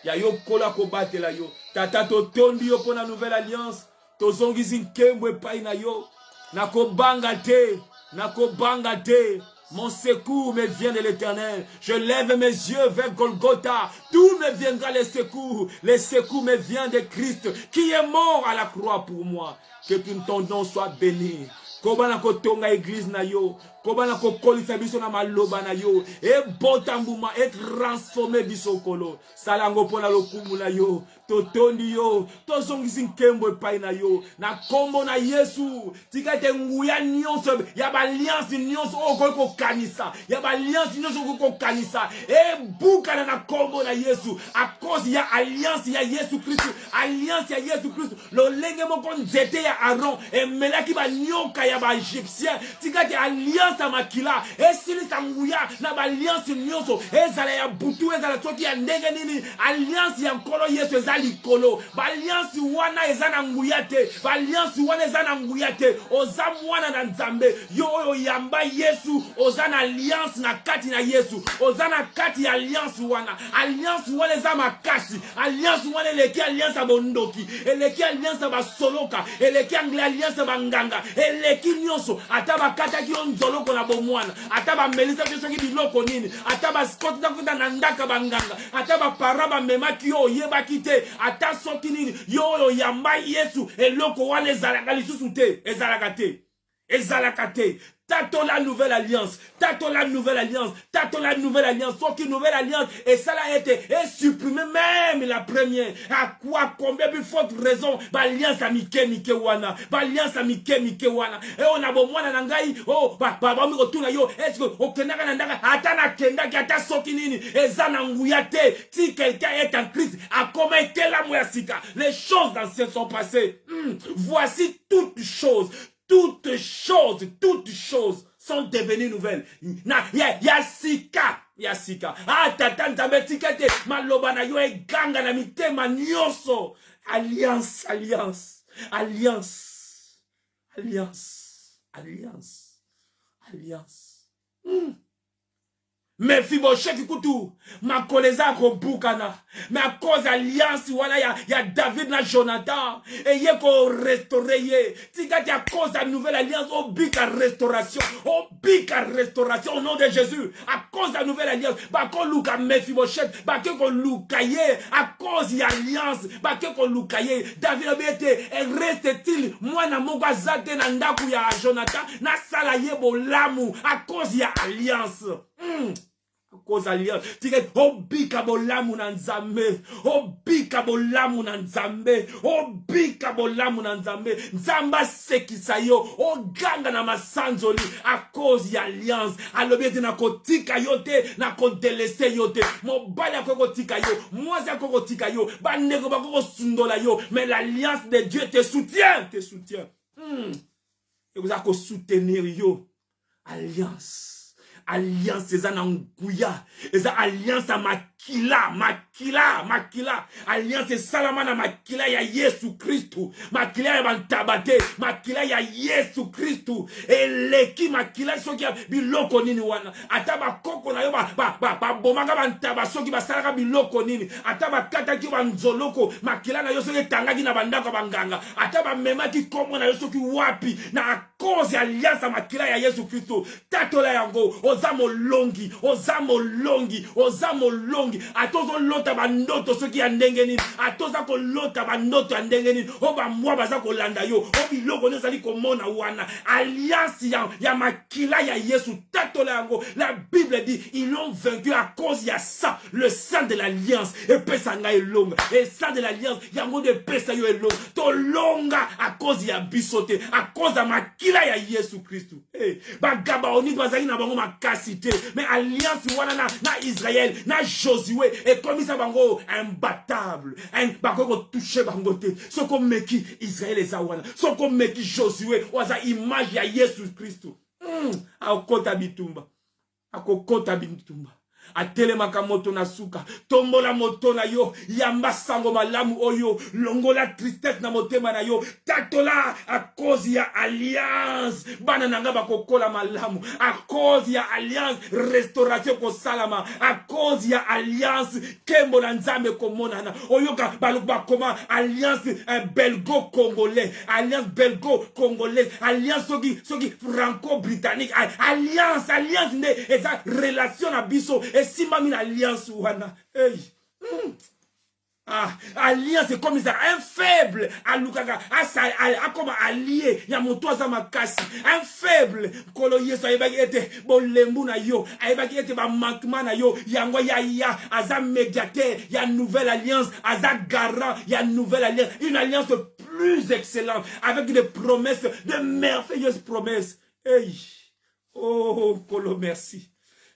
Ya yo kola ko batela yo. Tata to tondi yo pour la nouvelle alliance. To zongisi nkembwe pai na yo. Nako banga te. Nako banga te. Mon secours me vient de l'Éternel. Je lève mes yeux vers Golgotha. D'où me viendra le secours? Le secours me vient de Christ qui est mort à la croix pour moi. Que ton nom soit béni. Kobana ko tonga église na yo. Kobana ko kolisa biso na maloba na yo. E botambuma et transformer biso kolo. Salango pona lokumu na yo. Totondi yo. Tozongisi nkembo epai na yo. Na kombo na Yesu. Tikate nguya nyonso. Yaba alliance nyonso okoko kanisa. Yaba alliance nyonso okoko kanisa. E bukana na kombo na Yesu. A cause ya alliance ya Yesu Christ. Alliance ya Yesu Christ. Lo lenge moko nzete ya Aaron. E melaki ba nyoka ya ba Egyptien. Tikate alliance a makila. E sili sanguya. Na ba alliance nyonso. E zala ya butu. E zala soki ya ndenge nini. Alliance ya nkolo Yesu ezali kolo. Ba alliance wana ezana nguyate. Ba alliance wana ezana nguyate. Ozam wana na nzambe. Yo yamba Yesu. Ozana alliance na kati na Yesu. Ozana kati ya alliance wana. Alliance wana ezama kasi. Alliance wana eleki alliance abondoki. Eleki alliance abasoloka. Eleki alliance abanganga. Eleki nyonso. Ataba kata ki onzoloko na bomwana. Ataba melisa kiso ki biloko nini. Ataba skoti za kuta nandaka banganga. Ataba paraba memaki yo yeba kite. Ata soki nini. Yo yamba Yesu. Eloko wana ezalaka lisusu te. Ezalaka te. Ezalaka te. Tato la nouvelle alliance. Tato la nouvelle alliance. Tato la nouvelle alliance. Sauf qu'une nouvelle alliance. Et ça l'a été. Et supprimé même la première. À quoi? Combien de forte raison? Alliance à Mike wana. Alliance à Mike wana. Et on a bon mwana nangai. Oh, mi retourna yo. Est-ce que okenaka nandaka. Atana kenda ki ata soki nini. Ezana nguyate. Si quelqu'un est en Christ. A comment était la moyasika. Les choses anciennes sont passées. Voici toutes choses. Toutes choses sont devenues nouvelles. Yasika. Ah, tata nzambe tikete maloba na yo eganga na mitema nyonso. Alliance. Mephibosheth kutu makoleza kobukana mais à cause alliance voilà ya David na Jonathan et ye ko restaurer ye tigati à cause de la nouvelle alliance au bika restauration au nom de Jésus à cause de la nouvelle alliance ba ko luka Mephibosheth ba ko luka ye à cause de alliance ba ko luka ye David obete reste-t-il mwana moko azate na ndaku ya Jonathan na sala ye bolamu à cause ya alliance à cause alliance tige obika bolamu na nzambe obika bolamu na nzambe obika bolamu na nzambe nzamba sekisa yo oganga na masanzoli à cause ya alliance alobi na kotika yote na kodelese yote mobali akoko tika yo mwazi akoko tika yo bandeko bakoko sundola yo mais l'alliance de Dieu te soutient et vous allez soutenir yo alliance alliance eza na nguya eza alliance a makila alliance salama na makila ya Yesu Kristu makila ya bantabate makila ya Yesu Kristu eleki makila soki ya biloko nini wana ata bakoko na yo bomaka bantaba soki basalaka biloko nini ata bakataki banzoloko makila na yo soki etangaki na bandako banganga ata bamemaki kombo na yo soki wapi na cause ya alliance a makila ya Yesu Kristu tatola yango oza molongi atozo lota bandoto soki ya ndenge nini atoza ko lota bandoto ya ndenge nini o ba mwa baza ko landa yo o biloko nezali komona wana alliance ya makila ya Yesu tatola yango la Bible dit ils l'ont vaincu à cause ya ça le sang de l'alliance et pesa nga elonga et sang de l'alliance yango de pesa yo elonga to longa à cause ya bisote à cause ya makila ya Yesu Kristu bagaba oni bazali na bango makasite mais alliance wana na Israël na Josué et comme ça bango imbattable bako toucher bango te soko meki Israël eza wana soko meki Josué waza image ya Yesu Kristu akokota bitumba atelemaka moto na suka tombola moto na yo yamba sango malamu oyo longola tristesse na motema na yo tatola a cause ya alliance bana nanga bakokola malamu a cause ya alliance restauration ko salama a cause ya alliance kembo na nzambe komonana oyoka baluba koma alliance belgo-congolais alliance belgo-congolais alliance soki franco-britannique alliance ne eza relation na biso et si mami alliance wana alliance c'est comme ça un faible alukaka comme allié ya moto za makasi un faible kolo yeso ayebaki ete bolembu na yo ayebaki ete ba manquement na yo yango ya aza médiateur ya nouvelle alliance aza garant ya nouvelle alliance une alliance plus excellente avec des promesses de merveilleuses promesses oh kolo merci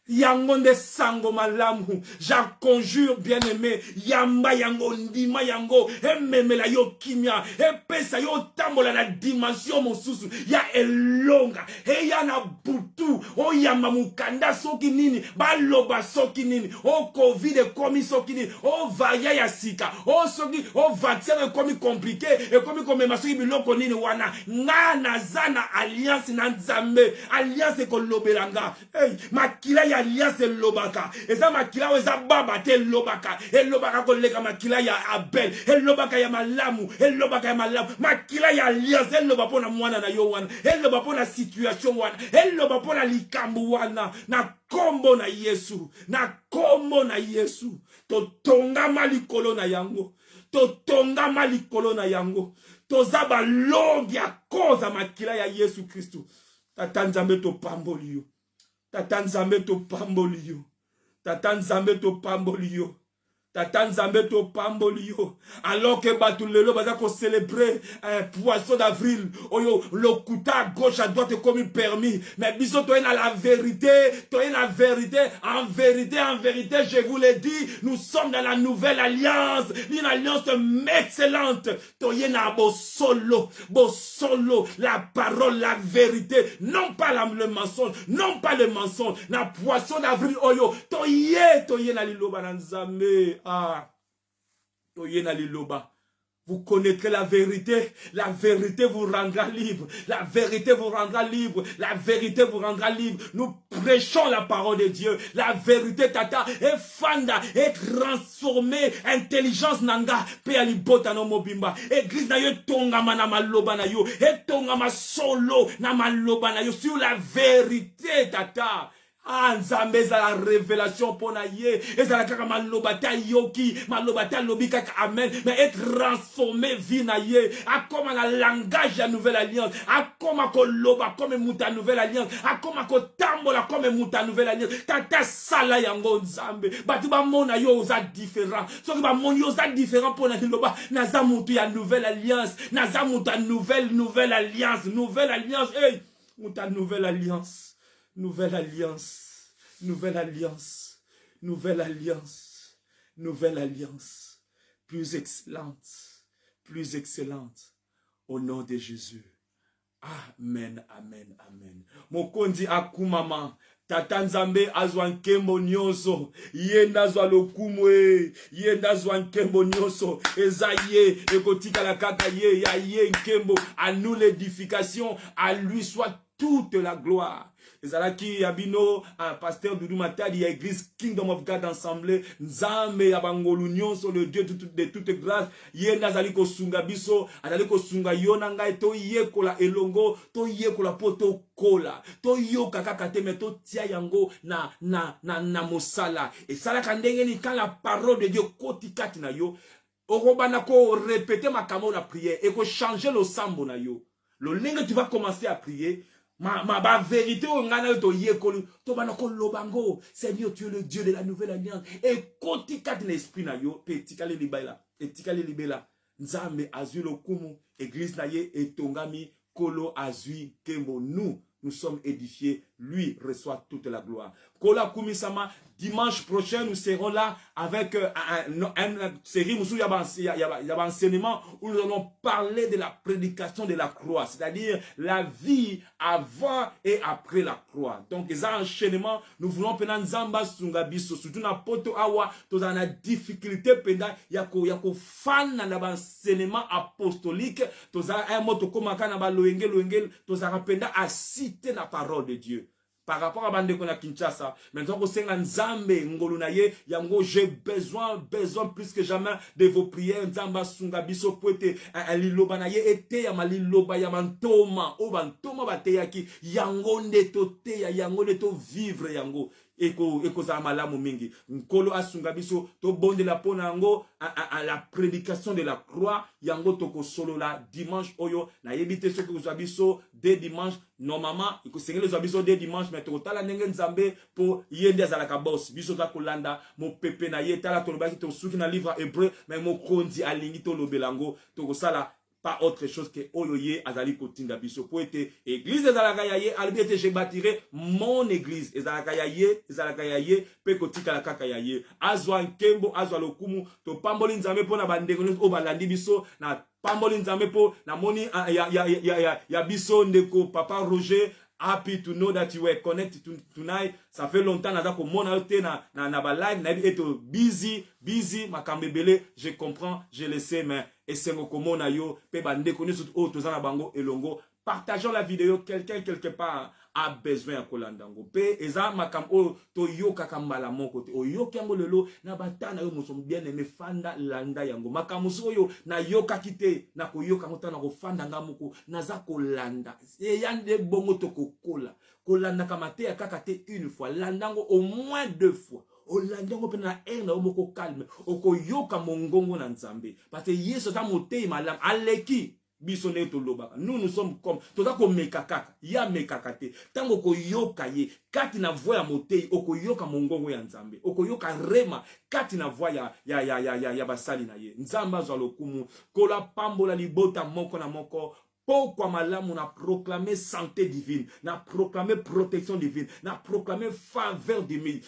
yango nde sango malamu ja conjure bien aimé yamba yango ndima yango ememela yo kimia epesa yo tambola na dimension mosusu ya elonga ya na butu o yamba mukanda soki nini baloba soki nini o covid ekomi soki nini o vaya ya sika o soki o vaccin ekomi compliqué ekomi komema soki biloko nini wana nga nazana alliance na nzambe alliance kolobelanga makila ya alliance lobaka eza makila eza baba te lobaka elobaka koleka makila ya Abel elobaka ya malamu makila ya alliance eloba pona mwana na yo wana eloba pona situation wana eloba pona likambu wana na kombo na Yesu totongama likolo na yango toza balongi ya koza makila ya Yesu Kristu tata nzambe to pamboli yo tata nzambe to pamboli yo alors que batulelo baza ko célébrer un poisson d'avril oyo lokuta à gauche à droite comme permis mais biso to na la vérité en vérité je vous l'ai dit nous sommes dans la nouvelle alliance une alliance excellente to na bosolo la parole la vérité non pas le mensonge na poisson d'avril oyo to na liloba na nzambe toye na liloba Vous connaîtrez la vérité vous rendra libre. La vérité vous rendra libre. La vérité vous rendra libre. Nous prêchons la parole de Dieu. La vérité tata et fanda et transformée. Intelligence nanga pe alibota no mobimba. Église na yo tonga mana maloba na yo. Et tonga ma solo na maloba na yo sur la vérité tata. Ah, nzambe za la révélation pour na ye. Et ça la kaka malobata yoki, malobata lobi kaka amen. Mais être transformé vie na ye. A comme la langage la nouvelle alliance. A comme ko loba comme muta nouvelle alliance. A comme ko tambola comme muta nouvelle alliance. Tata sala yango nzambe. Batu ba mona yo oza différent. So ki ba mona yo oza différent pour na loba. Naza mutu ya nouvelle alliance. Naza muta nouvelle alliance. Nouvelle alliance. Hey, muta nouvelle alliance. Nouvelle alliance, nouvelle alliance, nouvelle alliance, nouvelle alliance, plus excellente, au nom de Jésus. Amen, amen, amen. Mokondi akumama, tata nzambe azwa nkembo nyonso, ye nazwa lokumu ye nazwa nkembo nyonso, eza ye, ekotika la kaka ye, ya ye nkembo, à nous l'édification, à lui soit toute la gloire. Ezalaki yabino pasteur Doudou Matadi ya église Kingdom of God ensemble nzambe ya bangolu nyonso le Dieu de toute grâce ye nazali ko sunga biso azali ko sunga yona ngai to yekola elongo to yekola poto kola to yoka kaka te mais to tia yango na mosala et sala kandenge ni quand la parole de Dieu kotikati na yo orobana ko répéter makambo na prière et ko changer le sambo na yo le lingue tu vas commencer à prier. Ma vérité au ngana to yekolu to banako lobango Seigneur tu es le Dieu de la nouvelle alliance et kotika l'esprit na yo petikale libela etikale libela nzambe azui lokumu église na ye etongami kolo azui kembo nous sommes édifiés, lui reçoit toute la gloire. Kola kumisama, dimanche prochain nous serons là avec une série enseignement où nous allons parler de la prédication de la croix, c'est-à-dire la vie avant et après la croix. Donc les enchaînements, nous voulons pendant Zamba Sungabiso, surtout na poto awa, tous en a difficulté pendant yako fan na l'enseignement apostolique, tous a un mot comme kana ba loengel, tous a pendant à citer la parole de Dieu. Par rapport à bande qu'on a Kinshasa, maintenant qu'on sait Nzambe ngolunaye yango j'ai besoin plus que jamais de vos prières. Nzamba sunga biso poete liloba na ye ete ya maliloba ya mantoma o bantoma bateyaki yango ndetote ya yango neto vivre yango eko za malamu mingi nkolo asunga biso to bonde la pona yango à la prédication de la croix yango toko solo la dimanche oyo na yebite ce que vous abiso dès dimanche normalement iko sengele zo abiso dès dimanche mais to tala ndenge nzambe po yende za la kabos biso za kolanda mo pepe na ye tala to lobaki to suki na livre hébreu mais mo kondi alingi to lobelango to sala pas autre chose que oyoye azali kotinda biso po ete église ezalaka ya ye albi ete je bâtirai mon église ezalaka ya ye pe kotika la kaka ya ye azwa nkembo azwa lokumu to pamboli nzambe pona bandeko o balandi biso na pamboli nzambe po na moni ya biso ndeko papa Roger. Happy to know that you were connected tonight. Ça fait longtemps naza ko mona te na ba live na bi eto busy makambebele, je comprends, je le sais mais esengo ko mona yo pe bande koni sut o tozana bango elongo. Partageons la vidéo, quelqu'un quelque part a besoin ya kolandango. Pe eza makam o to yoka kambala moko te. O yoka yango lelo na batana yo musom bien aimé fanda landa yango. Makamuso yo na yoka kite na ko yoka ngota na ko fanda ngamuko naza kolanda. E yande bongo to kokola. Kolanda kamate ya kakate une fois, landango au moins 2 fois. Olandango pena na omoko calme. Oko yoka mongongo na nzambe. Parce que yeso ta motei malam aleki. Nous sommes comme toza ko mekakaka ya mekakate tango ko yoka ye kati na voix ya motei oko yoka mongongo ya nzambe oko yoka rema kati na voix ya basali na ye nzamba zwa lokumu kola pambola libota moko na moko. Pourquoi malamu na proclamer santé divine, na proclamer protection divine, na proclamer faveur divine.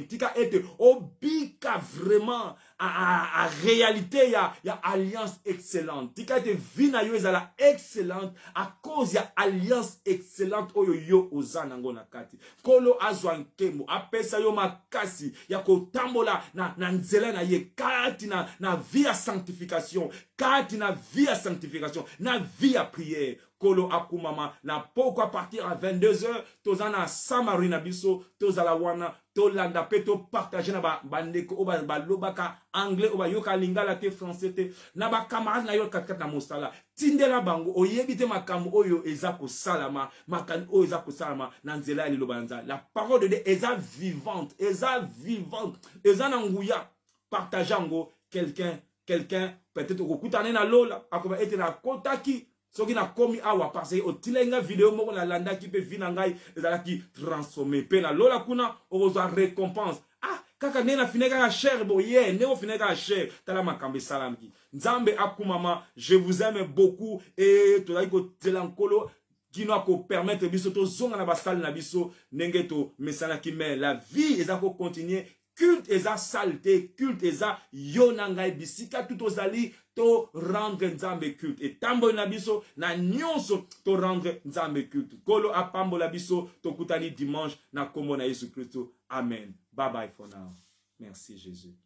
Tika ete obika vraiment à réalité, il y a alliance excellente. Tika te vina yo ezala excellente à cause il y a alliance excellente oyo yo ozanango na kati. Kolo azwankemo apesa yo makasi ya kotambola na nzela na ye kati na vie à sanctification, kati na vie à sanctification, na vie à prière. Kolo akumama na poko à partir à 22h tozana Samari na biso tozala wana tolanda pe to partager na bandeko oba balobaka anglais oba yoka lingala te français te na ba camarade na yo katkat na mosala tindela bango oyebite makambo oyo eza ko salama makan oyo eza ko salama na nzela ya lobanza. La parole de Dieu eza vivante eza na nguya partageango quelqu'un peut-être okutane na lola akoba ete na kotaki soki na komi awa parce que otilenga vidéo moko na landa ki pe vina ngai ezala ki transformer pe na lola kuna okozwa récompense. Ah kaka nena fineka ka cher bo ye ne o fineka ka cher tala makambe salamki nzambe akumama. Je vous aime beaucoup et tozali ko telankolo qui nous permettre biso to zonga na basal na biso ndenge to mesana ki mais la vie ezako continuer. Culte eza saleté, culte eza yonangai bisika tout ozali to rendre nzambe culte. Et tambo na biso na nyonso to rendre nzambe culte. Kolo apambo la biso to kutani dimanche na kombo na Yesu Kristo. Amen. Bye bye for now. Merci Jésus.